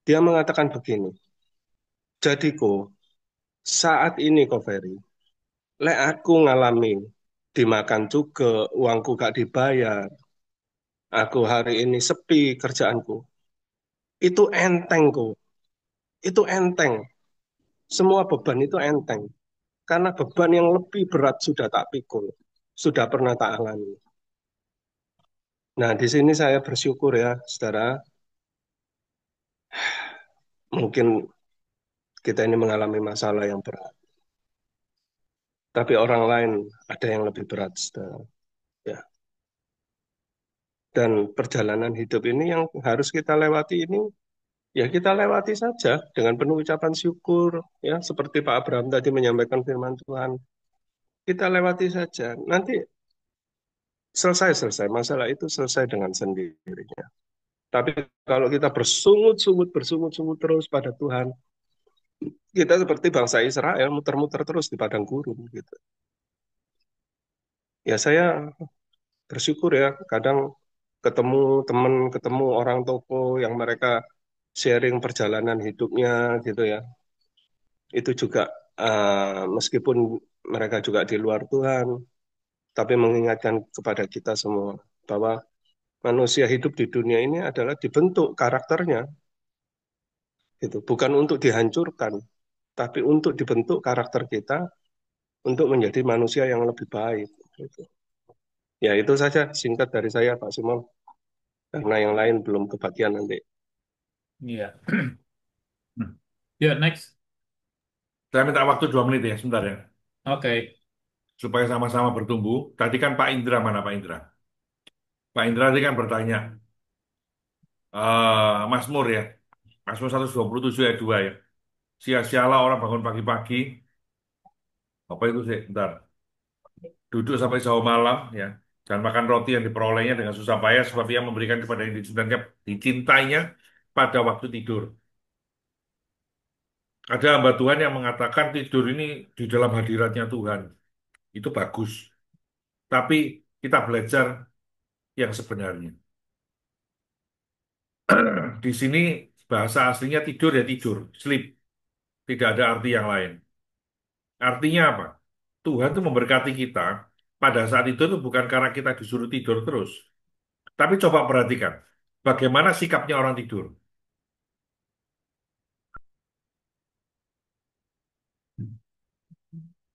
Dia mengatakan begini, jadi saat ini Ferry, lek aku ngalami dimakan juga, uangku gak dibayar, aku hari ini sepi kerjaanku, itu enteng itu enteng. Semua beban itu enteng. Karena beban yang lebih berat sudah tak pikul, sudah pernah tak alami. Nah, di sini saya bersyukur ya, saudara, mungkin kita ini mengalami masalah yang berat. Tapi orang lain ada yang lebih berat, saudara. Ya. Dan perjalanan hidup ini yang harus kita lewati ini, ya kita lewati saja dengan penuh ucapan syukur, ya seperti Pak Abraham tadi menyampaikan firman Tuhan. Kita lewati saja. Nanti selesai masalah itu selesai dengan sendirinya. Tapi kalau kita bersungut-sungut terus pada Tuhan, kita seperti bangsa Israel muter-muter terus di padang gurun gitu. Ya saya bersyukur ya, kadang ketemu teman, ketemu orang toko yang mereka sharing perjalanan hidupnya gitu ya. Itu juga meskipun mereka juga di luar Tuhan, tapi mengingatkan kepada kita semua bahwa manusia hidup di dunia ini adalah dibentuk karakternya, gitu. Bukan untuk dihancurkan, tapi untuk dibentuk karakter kita untuk menjadi manusia yang lebih baik. Gitu. Ya itu saja singkat dari saya Pak Simon, karena yang lain belum kebagian nanti. Iya. Ya, next. Saya minta waktu 2 menit ya, sebentar ya. Oke. Supaya sama-sama bertumbuh. Tadi kan Pak Indra, mana Pak Indra? Pak Indra tadi kan bertanya, Mazmur ya, Mazmur 127 ayat 2 ya. Sia-sialah orang bangun pagi-pagi, apa itu sih, bentar, duduk sampai jauh malam ya. Dan makan roti yang diperolehnya dengan susah payah, sebab ia memberikan kepada yang dicintainya pada waktu tidur. Ada hamba Tuhan yang mengatakan tidur ini di dalam hadiratnya Tuhan. Itu bagus. Tapi kita belajar yang sebenarnya. Di sini bahasa aslinya tidur ya tidur, sleep. Tidak ada arti yang lain. Artinya apa? Tuhan itu memberkati kita pada saat itu bukan karena kita disuruh tidur terus. Tapi coba perhatikan, bagaimana sikapnya orang tidur.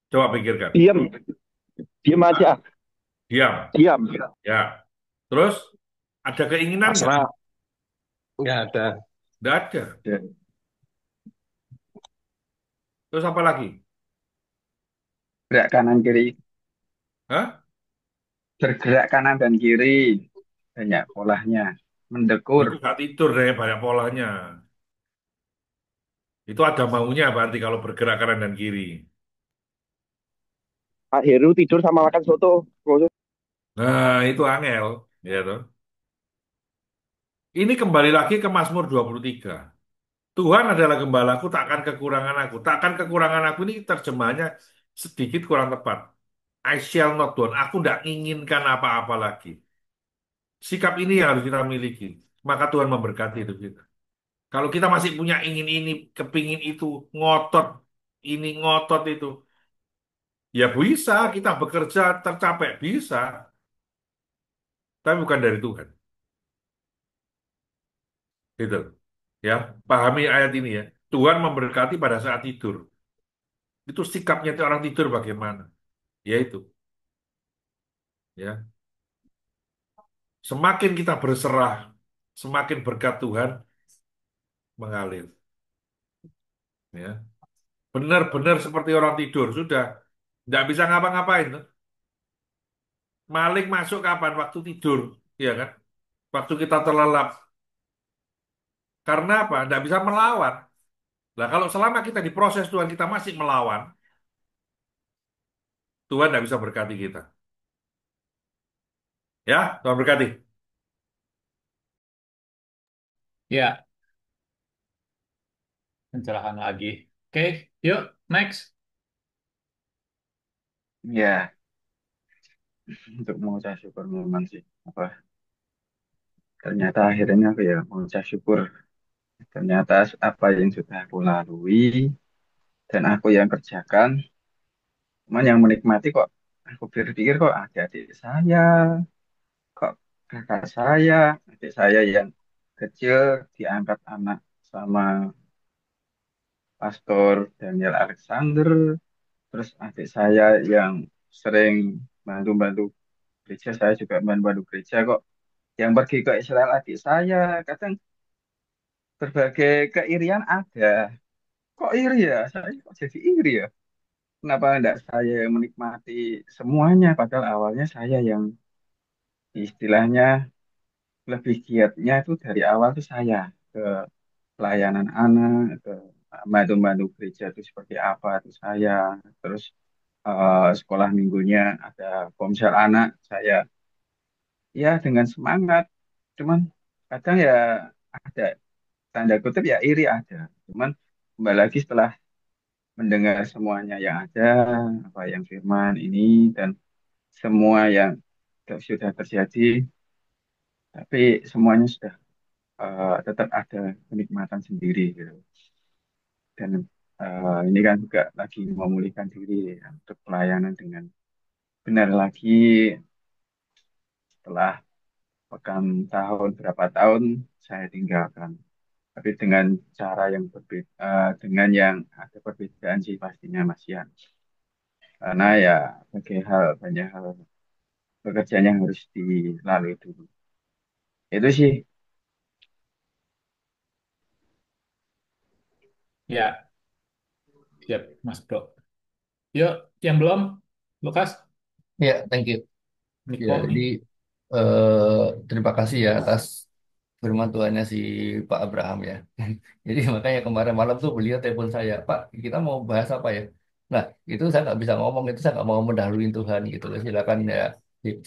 Coba pikirkan. Diam, diam aja, Diam. diam. Ya. Terus, ada keinginan nggak? Pasrah, nggak ada. Nggak ada. Terus apa lagi? Gerak kanan kiri, Hah? bergerak kanan dan kiri, banyak polanya, mendekur. Itu nggak tidur deh, banyak polanya. Itu ada maunya berarti kalau bergerak kanan dan kiri. Pak Heru tidur sama makan soto. Nah, itu angel. Ya, toh. Ini kembali lagi ke Mazmur 23. Tuhan adalah gembalaku, takkan kekurangan aku. Takkan kekurangan aku ini terjemahnya sedikit kurang tepat. I shall not want. Aku tidak inginkan apa-apa lagi. Sikap ini yang harus kita miliki. Maka Tuhan memberkati hidup kita. Kalau kita masih punya ingin ini, kepingin itu, ngotot ini, ngotot itu. Ya bisa, kita bekerja tercapai. Bisa. Tapi bukan dari Tuhan. Gitu. Ya, pahami ayat ini ya. Tuhan memberkati pada saat tidur. Itu sikapnya itu orang tidur bagaimana? Ya itu. Ya. Semakin kita berserah, semakin berkat Tuhan mengalir. Ya. Benar-benar seperti orang tidur, sudah. Nggak bisa ngapa-ngapain. Tuh. Maling masuk kapan? Waktu tidur. Ya kan? Waktu kita terlelap. Karena apa? Nggak bisa melawan. Nah, kalau selama kita diproses Tuhan, kita masih melawan, Tuhan nggak bisa berkati kita. Ya, Tuhan berkati. Ya, pencerahan lagi. Oke, yuk, next. Ya, untuk mengucap syukur memang sih. Apa, ternyata akhirnya aku ya mengucap syukur. Ternyata apa yang sudah aku lalui dan aku yang kerjakan, cuman yang menikmati kok. Aku berpikir kok adik-adik saya, kok kakak saya, adik saya yang kecil diangkat anak sama Pastor Daniel Alexander, terus adik saya yang sering bantu-bantu gereja, saya juga bantu-bantu gereja kok. Yang pergi ke Israel adik saya, kadang berbagai keirian ada. Kok iri ya? Saya kok jadi iri ya? Kenapa enggak saya yang menikmati semuanya, padahal awalnya saya yang istilahnya lebih giatnya itu dari awal tuh saya ke pelayanan anak, ke bantu-bantu gereja itu seperti apa itu saya. Terus sekolah minggunya ada komsel anak saya ya dengan semangat. Cuman kadang ya ada tanda kutip ya iri ada. Cuman kembali lagi setelah mendengar semuanya yang ada, apa yang firman ini dan semua yang sudah terjadi, tapi semuanya sudah tetap ada kenikmatan sendiri gitu. Dan ini kan juga lagi memulihkan diri ya, untuk pelayanan dengan benar lagi setelah pekan tahun berapa tahun saya tinggalkan. Tapi dengan cara yang berbeda, dengan yang ada perbedaan sih pastinya Mas Yan. Karena ya banyak hal pekerjaan yang harus dilalui dulu. Itu sih. Ya, siap, Mas Bro. Yuk, yang belum, Lukas, Ya, thank you. Ya, Niko jadi nih. terima kasih ya atas firman Tuhannya si Pak Abraham ya. Jadi makanya kemarin malam tuh beliau telepon saya, Pak, kita mau bahas apa ya? Nah, itu saya nggak bisa ngomong, itu saya nggak mau mendahului Tuhan gitu loh. Silakan ya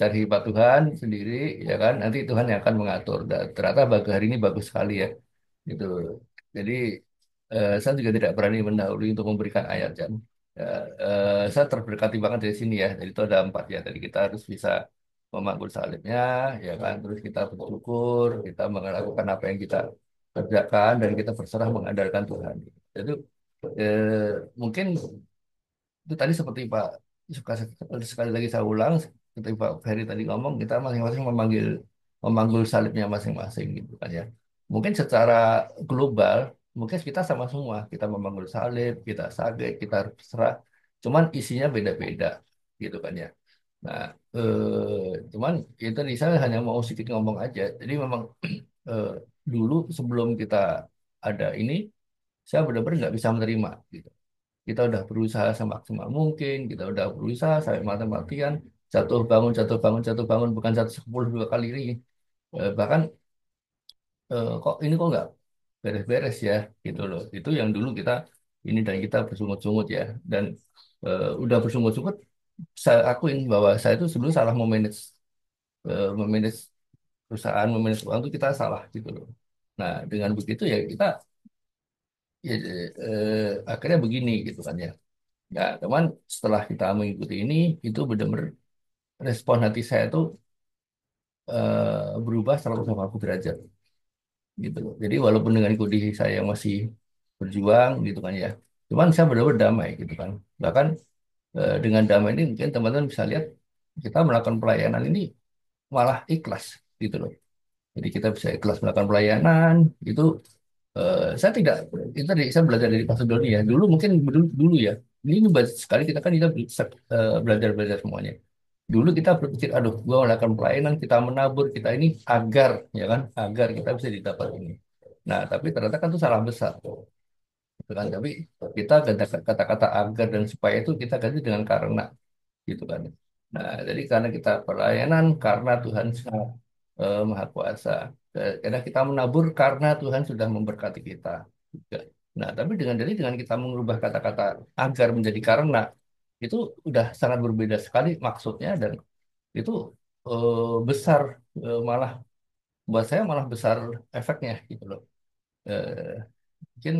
cari Pak Tuhan sendiri, ya kan? Nanti Tuhan yang akan mengatur. Dan ternyata bagi hari ini bagus sekali ya, gitu. Jadi saya juga tidak berani mendahului untuk memberikan ayat kan. Ya, saya terberkati banget dari sini ya. Jadi itu ada 4 ya. Tadi kita harus bisa memanggul salibnya, ya kan. Terus kita bersyukur, kita melakukan apa yang kita kerjakan dan kita berserah mengandalkan Tuhan. Itu mungkin itu tadi seperti Pak suka sekali lagi saya ulang seperti Pak Ferry tadi ngomong kita masing-masing memanggul salibnya masing-masing gitu kan ya. Mungkin secara global mungkin kita sama semua kita memanggul salib, kita sakit, kita berserah. Cuman isinya beda-beda gitu kan ya. Nah, cuman itu tadi saya hanya mau sedikit ngomong aja. Jadi memang eh, dulu sebelum kita ada ini, saya benar-benar nggak bisa menerima gitu. Kita udah berusaha semaksimal mungkin, kita udah berusaha sampai mati-matian, jatuh bangun, jatuh bangun, jatuh bangun, bukan 110 2 kali ini. Bahkan kok ini kok nggak beres-beres ya, gitu loh. Itu yang dulu kita ini dan kita bersungut-sungut ya. Dan udah bersungut-sungut, saya akuin bahwa saya itu sebelum salah memanage perusahaan, memanage uang itu kita salah gitu loh. Nah, dengan begitu ya kita ya, akhirnya begini gitu kan ya. Ya, teman setelah kita mengikuti ini, itu benar-benar respon hati saya tuh berubah 180 derajat gitu loh. Jadi walaupun dengan kondisi saya yang masih berjuang gitu kan ya, cuman saya benar-benar damai gitu kan. Bahkan dengan damai ini mungkin teman-teman bisa lihat kita melakukan pelayanan ini malah ikhlas gitu loh. Jadi kita bisa ikhlas melakukan pelayanan itu. Saya tidak itu tadi saya belajar dari Pak Doni ya. Dulu mungkin dulu ya. Ini banyak sekali kita bisa belajar semuanya. Dulu kita berpikir, aduh, gua melakukan pelayanan, kita menabur, kita ini agar, ya kan, agar kita bisa didapat ini. Nah, tapi ternyata kan itu salah besar, gitu kan. Tapi kita kata-kata agar dan supaya itu kita ganti dengan karena, gitu kan. Nah, jadi karena kita pelayanan, karena Tuhan Maha Kuasa. Karena kita menabur karena Tuhan sudah memberkati kita. Juga. Nah, tapi dengan kita mengubah kata-kata agar menjadi karena, itu udah sangat berbeda sekali maksudnya dan itu besar malah buat saya malah besar efeknya gitu loh. Eh, Mungkin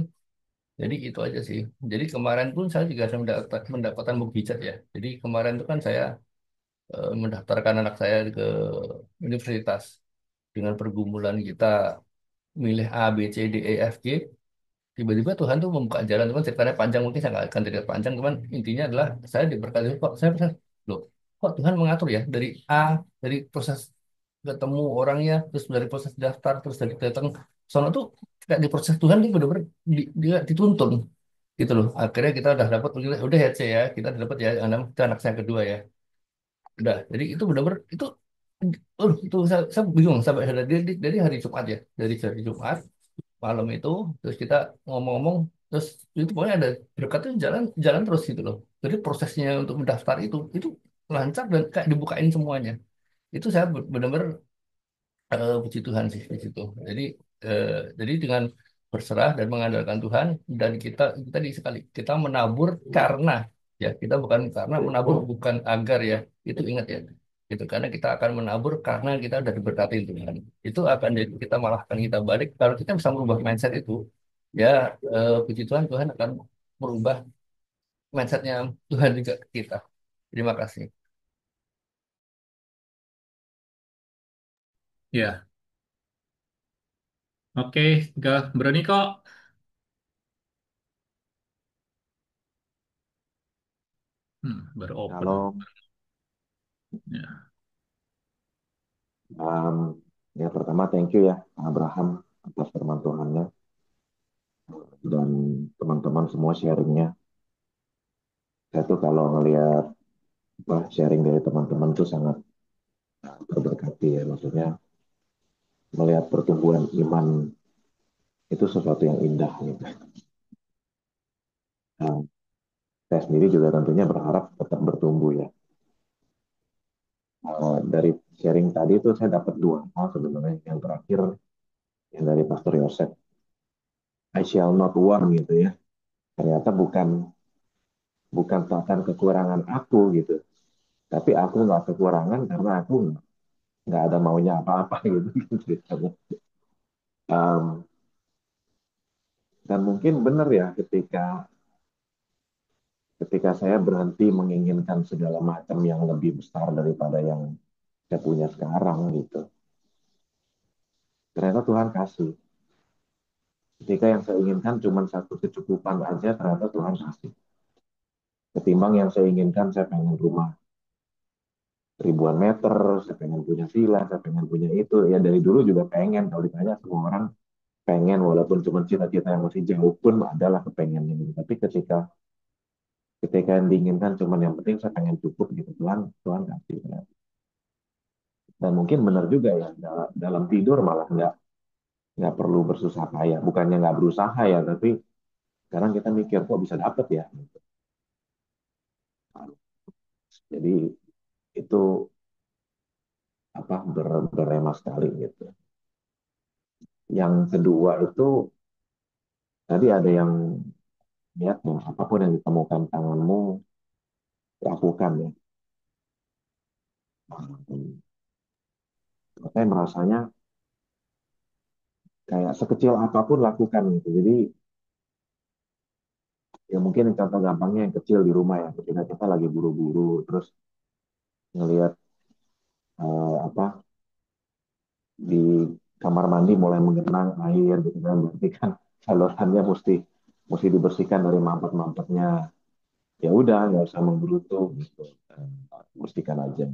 jadi itu aja sih. Jadi kemarin pun saya juga ada mendapatkan mukjizat ya. Jadi kemarin itu kan saya mendaftarkan anak saya ke universitas dengan pergumulan kita milih A, B, C, D, E, F, G. Tiba-tiba Tuhan tuh membuka jalan. Cuman ceritanya panjang mungkin saya nggak akan cerita panjang. Cuman intinya adalah saya diberkati kok. Saya pesan, loh, kok Tuhan mengatur ya dari A, dari proses ketemu orangnya, terus dari proses daftar, terus dari datang sono tuh kayak di proses Tuhan tuh benar-benar dia dituntun gitu loh. Akhirnya kita udah dapat udah ya C ya, kita udah dapat ya itu anak saya kedua ya. Udah, jadi itu benar-benar itu saya bingung sampai dari hari Jumat ya, dari hari Jumat malam itu terus kita ngomong-ngomong terus itu pokoknya ada berkatnya jalan jalan terus gitu loh. Jadi prosesnya untuk mendaftar itu lancar dan kayak dibukain semuanya. Itu saya benar-benar puji Tuhan sih di situ. Jadi eh, jadi dengan berserah dan mengandalkan Tuhan dan kita di sekali kita menabur karena ya kita bukan karena menabur bukan agar ya itu ingat ya gitu, karena kita akan menabur karena kita udah diberkati Tuhan. Itu akan jadi kita malah akan kita balik kalau kita bisa merubah mindset itu, ya puji Tuhan, Tuhan akan merubah mindsetnya Tuhan juga ke kita. Terima kasih. Ya, oke, gak berani kok. Baru open. Kalau Ya, um, ya pertama thank you ya Abraham atas firman Tuhannya dan teman-teman semua sharingnya. Saya tuh kalau ngelihat sharing dari teman-teman tuh sangat terberkati ya. Maksudnya melihat pertumbuhan iman itu sesuatu yang indah gitu. Nah, saya sendiri juga tentunya berharap tetap bertumbuh ya. Dari sharing tadi itu saya dapat dua hal sebenarnya. Yang terakhir yang dari Pastor Yosef, I shall not want gitu ya. Ternyata bukan bukan tentang kekurangan aku gitu, tapi aku nggak kekurangan karena aku nggak ada maunya apa-apa gitu kan ceritanya. Um, dan mungkin benar ya ketika ketika saya berhenti menginginkan segala macam yang lebih besar daripada yang saya punya sekarang gitu. Ternyata Tuhan kasih. Ketika yang saya inginkan cuma satu kecukupan aja, ternyata Tuhan kasih. Ketimbang yang saya inginkan, saya pengen rumah ribuan meter, saya pengen punya villa, saya pengen punya itu. Ya dari dulu juga pengen, kalau ditanya semua orang pengen, walaupun cuma cita-cita yang masih jauh pun adalah kepengennya gitu. Tapi ketika ketika yang diinginkan cuma yang penting saya pengen cukup gitu, Tuhan Tuhan kasih. Dan mungkin benar juga ya, dalam tidur malah nggak perlu bersusah payah. Bukannya nggak berusaha ya, tapi sekarang kita mikir kok bisa dapet ya. Jadi itu apa berema sekali gitu. Yang kedua itu tadi ada yang lihat ya, apapun yang ditemukan tanganmu lakukan ya. Saya merasanya kayak sekecil apapun lakukan gitu. Jadi ya mungkin contoh gampangnya yang kecil di rumah ya. Ketika kita lagi buru-buru terus ngelihat apa di kamar mandi mulai menggenang air gitu kan, berarti kan salurannya mesti mesti dibersihkan dari mampet-mampetnya. Ya udah nggak usah menggerutu gitu. Bersihkan aja.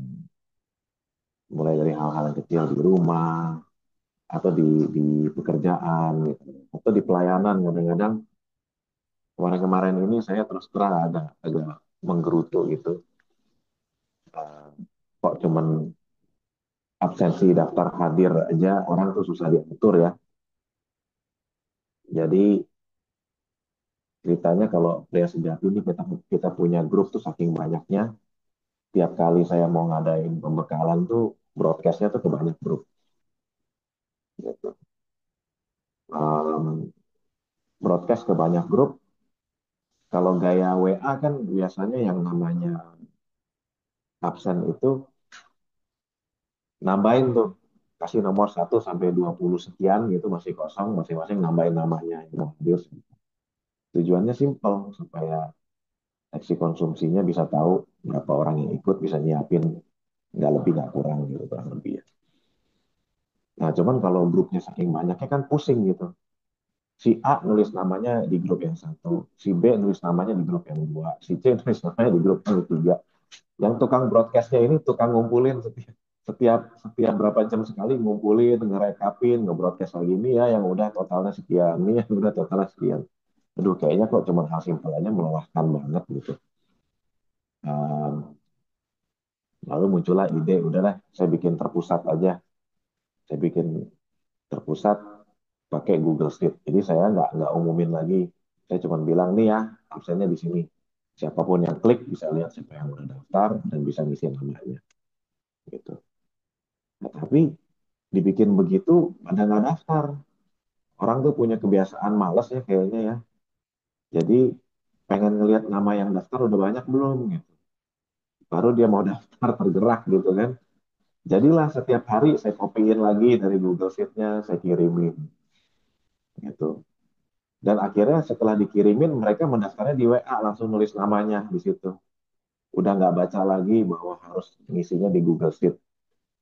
Mulai dari hal-hal yang kecil di rumah atau di pekerjaan gitu. Atau di pelayanan kadang-kadang kemarin-kemarin ini saya terus terang agak menggerutu gitu. Eh, kok cuman absensi daftar hadir aja orang tuh susah diatur ya. Jadi ceritanya kalau pria sejati ini kita kita punya grup tuh saking banyaknya, tiap kali saya mau ngadain pembekalan tuh broadcastnya tuh ke banyak grup. Gitu. Um, broadcast ke banyak grup. Kalau gaya WA kan biasanya yang namanya absen itu nambahin tuh kasih nomor 1 sampai 20 sekian gitu masih kosong masing-masing nambahin namanya yang mau hadir. Tujuannya simpel supaya seksi konsumsinya bisa tahu berapa orang yang ikut bisa nyiapin nggak lebih nggak kurang gitu kurang lebih ya. Nah cuman kalau grupnya saking banyaknya kan pusing gitu. Si A nulis namanya di grup yang satu, si B nulis namanya di grup yang dua, si C nulis namanya di grup yang ketiga. Yang tukang broadcastnya ini tukang ngumpulin setiap setiap setiap berapa jam sekali ngumpulin, ngerekapin, ngebroadcast lagi ini ya yang udah totalnya sekian, ini yang udah totalnya sekian. Aduh, kayaknya kok cuma hal simpel aja melelahkan banget gitu. Um, lalu muncullah ide, udahlah saya bikin terpusat aja. Saya bikin terpusat pakai Google Sheet. Jadi saya nggak umumin lagi. Saya cuma bilang nih ya, absennya di sini. Siapapun yang klik bisa lihat siapa yang udah daftar dan bisa ngisi namanya. Gitu. Nah, tapi dibikin begitu pada nggak daftar. Orang tuh punya kebiasaan malas ya kayaknya ya. Jadi pengen ngelihat nama yang daftar udah banyak belum gitu. Baru dia mau daftar tergerak gitu kan. Jadilah setiap hari saya copyin lagi dari Google Sheet-nya, saya kirimin gitu. Dan akhirnya setelah dikirimin, mereka mendaftarnya di WA, langsung nulis namanya di situ. Udah nggak baca lagi bahwa harus ngisinya di Google Sheet.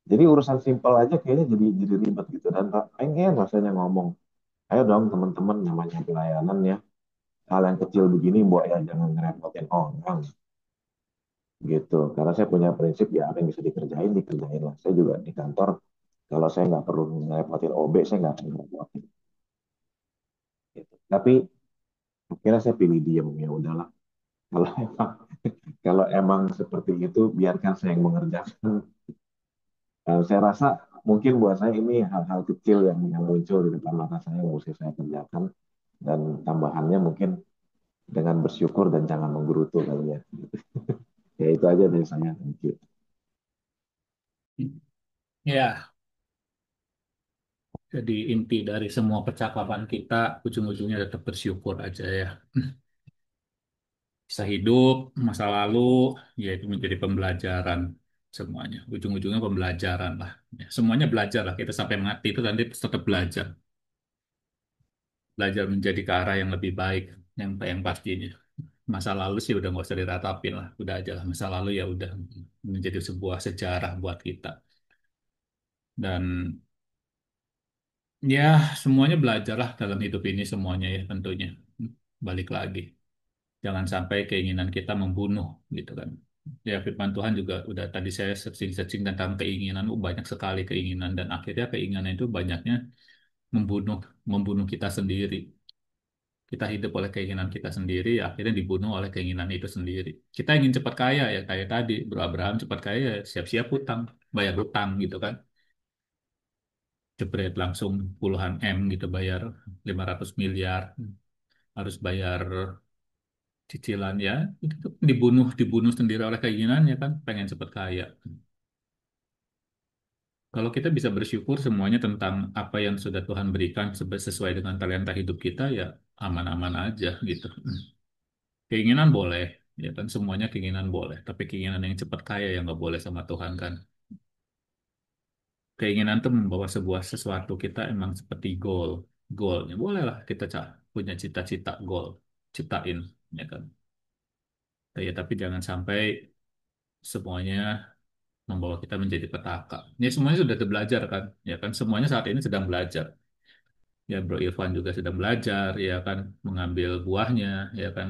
Jadi urusan simpel aja kayaknya jadi ribet gitu. Dan pengen rasanya ngomong, ayo dong teman-teman, namanya pelayanan ya. Hal yang kecil begini, buat ya jangan ngerepotin orang gitu. Karena saya punya prinsip ya apa yang bisa dikerjain, dikerjain lah. Saya juga di kantor, kalau saya nggak perlu ngerepotin OB, saya nggak akan ngerepotin. Gitu. Tapi akhirnya saya pilih diem, ya udahlah. Kalau emang kalau emang seperti itu, biarkan saya yang mengerjakan. Saya rasa mungkin buat saya ini hal-hal kecil yang muncul di depan mata saya yang mesti saya kerjakan, dan tambahannya mungkin dengan bersyukur dan jangan menggerutu kali ya. Ya itu aja dari saya. Thank you. Ya, jadi inti dari semua percakapan kita ujung-ujungnya tetap bersyukur aja ya. Bisa hidup, masa lalu, ya itu menjadi pembelajaran semuanya. Ujung-ujungnya pembelajaran lah. Ya, semuanya belajar lah. Kita sampai mati itu nanti tetap belajar. Belajar menjadi ke arah yang lebih baik, yang pastinya. Masa lalu sih udah nggak usah diratapin lah. Udah aja lah. Masa lalu ya udah menjadi sebuah sejarah buat kita. Dan ya semuanya belajar lah dalam hidup ini semuanya ya tentunya. Balik lagi. Jangan sampai keinginan kita membunuh gitu kan. Ya firman Tuhan juga udah tadi saya searching-searching tentang keinginan, banyak sekali keinginan dan akhirnya keinginan itu banyaknya membunuh membunuh kita sendiri. Kita hidup oleh keinginan kita sendiri, ya akhirnya dibunuh oleh keinginan itu sendiri. Kita ingin cepat kaya ya kayak tadi, Bro Abraham cepat kaya ya siap-siap hutang, bayar hutang gitu kan. Jebret langsung puluhan M gitu bayar 500 miliar, harus bayar cicilan ya itu tuh dibunuh dibunuh sendiri oleh keinginannya kan pengen cepat kaya. Kalau kita bisa bersyukur semuanya tentang apa yang sudah Tuhan berikan sesuai dengan talenta hidup kita ya aman-aman aja gitu. Keinginan boleh ya kan semuanya keinginan boleh tapi keinginan yang cepat kaya yang nggak boleh sama Tuhan kan. Keinginan tuh membawa sebuah sesuatu kita emang seperti goalnya bolehlah kita punya cita-cita goal ciptain ya kan. Ya tapi jangan sampai semuanya membawa kita menjadi petaka. Ya semuanya sudah belajar kan, ya kan semuanya saat ini sedang belajar. Ya Bro Irfan juga sedang belajar, ya kan mengambil buahnya, ya kan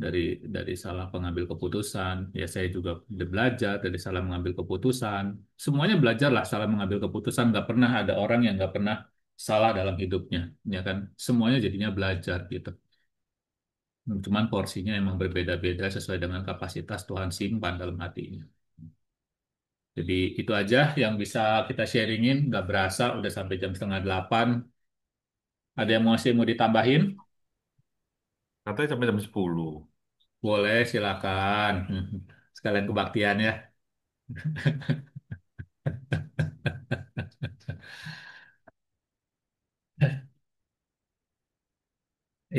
dari salah pengambil keputusan. Ya saya juga udah belajar dari salah mengambil keputusan. Semuanya belajar lah salah mengambil keputusan. Nggak pernah ada orang yang nggak pernah salah dalam hidupnya, ya kan. Semuanya jadinya belajar gitu. Cuman porsinya emang berbeda-beda sesuai dengan kapasitas Tuhan simpan dalam hatinya. Jadi itu aja yang bisa kita sharingin. Nggak berasa udah sampai jam setengah 8. Ada yang mau ditambahin? Katanya sampai jam 10. Boleh, silakan. Sekalian kebaktian ya.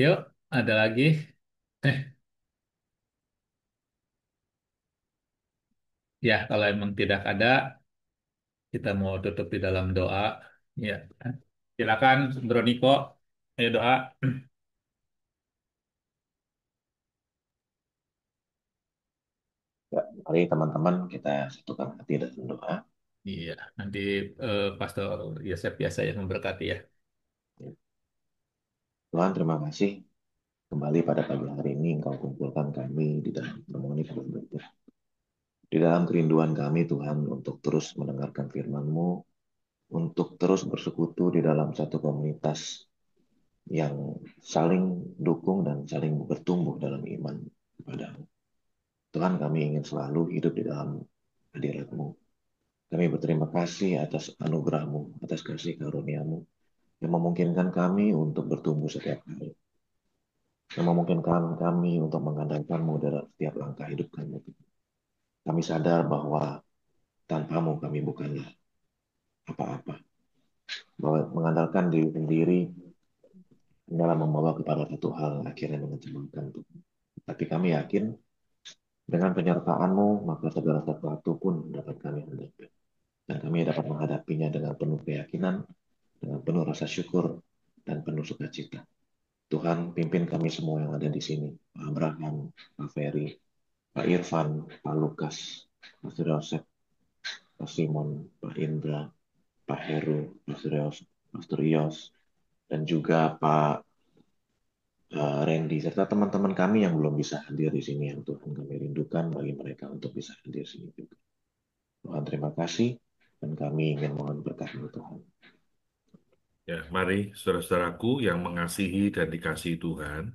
Yuk, ada lagi? Eh, ya, kalau emang tidak ada, kita mau tutup di dalam doa. Ya, silakan, Bro Niko. Ayo doa. Ya, mari teman-teman kita satukan hati dan doa. Iya, nanti Pastor Yosef biasa yang memberkati ya. Tuhan, terima kasih kembali pada pagi hari ini Engkau kumpulkan kami di dalam harmoni kebenaran. Di dalam kerinduan kami Tuhan untuk terus mendengarkan firman-Mu, untuk terus bersekutu di dalam satu komunitas yang saling dukung dan saling bertumbuh dalam iman kepada-Mu. Tuhan, kami ingin selalu hidup di dalam hadirat-Mu. Kami berterima kasih atas anugerah-Mu, atas kasih karunia-Mu yang memungkinkan kami untuk bertumbuh setiap hari, yang memungkinkan kami untuk mengandalkan-Mu dalam setiap langkah hidup kami. Kami sadar bahwa tanpa-Mu kami bukanlah apa-apa, bahwa mengandalkan diri sendiri dalam membawa kepada satu hal akhirnya mengecewakan Tuhan. Tapi kami yakin dengan penyertaan-Mu, maka segala sesuatu pun dapat kami hadapi. kami dapat menghadapinya dengan penuh keyakinan, dengan penuh rasa syukur, dan penuh sukacita. Tuhan, pimpin kami semua yang ada di sini. Pak Abraham, Pak Ferry, Pak Irfan, Pak Lukas, Pak Yosef, Pak Simon, Pak Indra, Pak Heru, Pastor Yos, dan juga Pak Randy, serta teman-teman kami yang belum bisa hadir di sini, yang Tuhan kami rindukan bagi mereka untuk bisa hadir di sini juga. Tuhan terima kasih, dan kami ingin mohon berkat-Mu Tuhan. Ya, mari saudara-saudaraku yang mengasihi dan dikasihi Tuhan,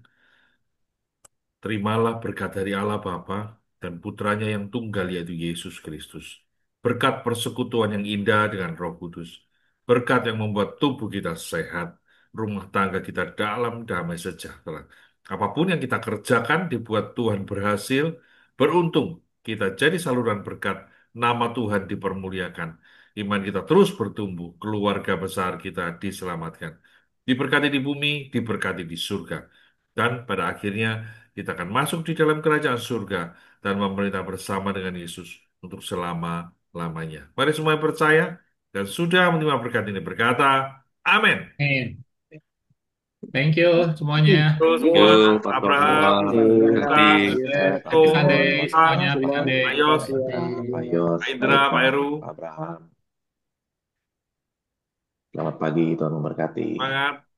terimalah berkat dari Allah Bapa dan Putranya yang tunggal yaitu Yesus Kristus. Berkat persekutuan yang indah dengan Roh Kudus. Berkat yang membuat tubuh kita sehat, rumah tangga kita dalam damai sejahtera. Apapun yang kita kerjakan dibuat Tuhan berhasil, beruntung kita jadi saluran berkat, nama Tuhan dipermuliakan. Iman kita terus bertumbuh, keluarga besar kita diselamatkan. Diberkati di bumi, diberkati di surga. Dan pada akhirnya kita akan masuk di dalam kerajaan surga dan memerintah bersama dengan Yesus untuk selama-lamanya. Mari semua yang percaya dan sudah menerima berkat ini berkata, amin. Amin. Thank you semuanya. Terus Thank semua, you, Pastor Abraham, semua. Luka, Happy Ko, Sunday Pak, semuanya. Happy Sunday. Pak Yos, Pak Yos, Pak Pak Indra, Pak Irfan, Heru, Pak Abraham. Selamat pagi, Tuhan memberkati. semangat.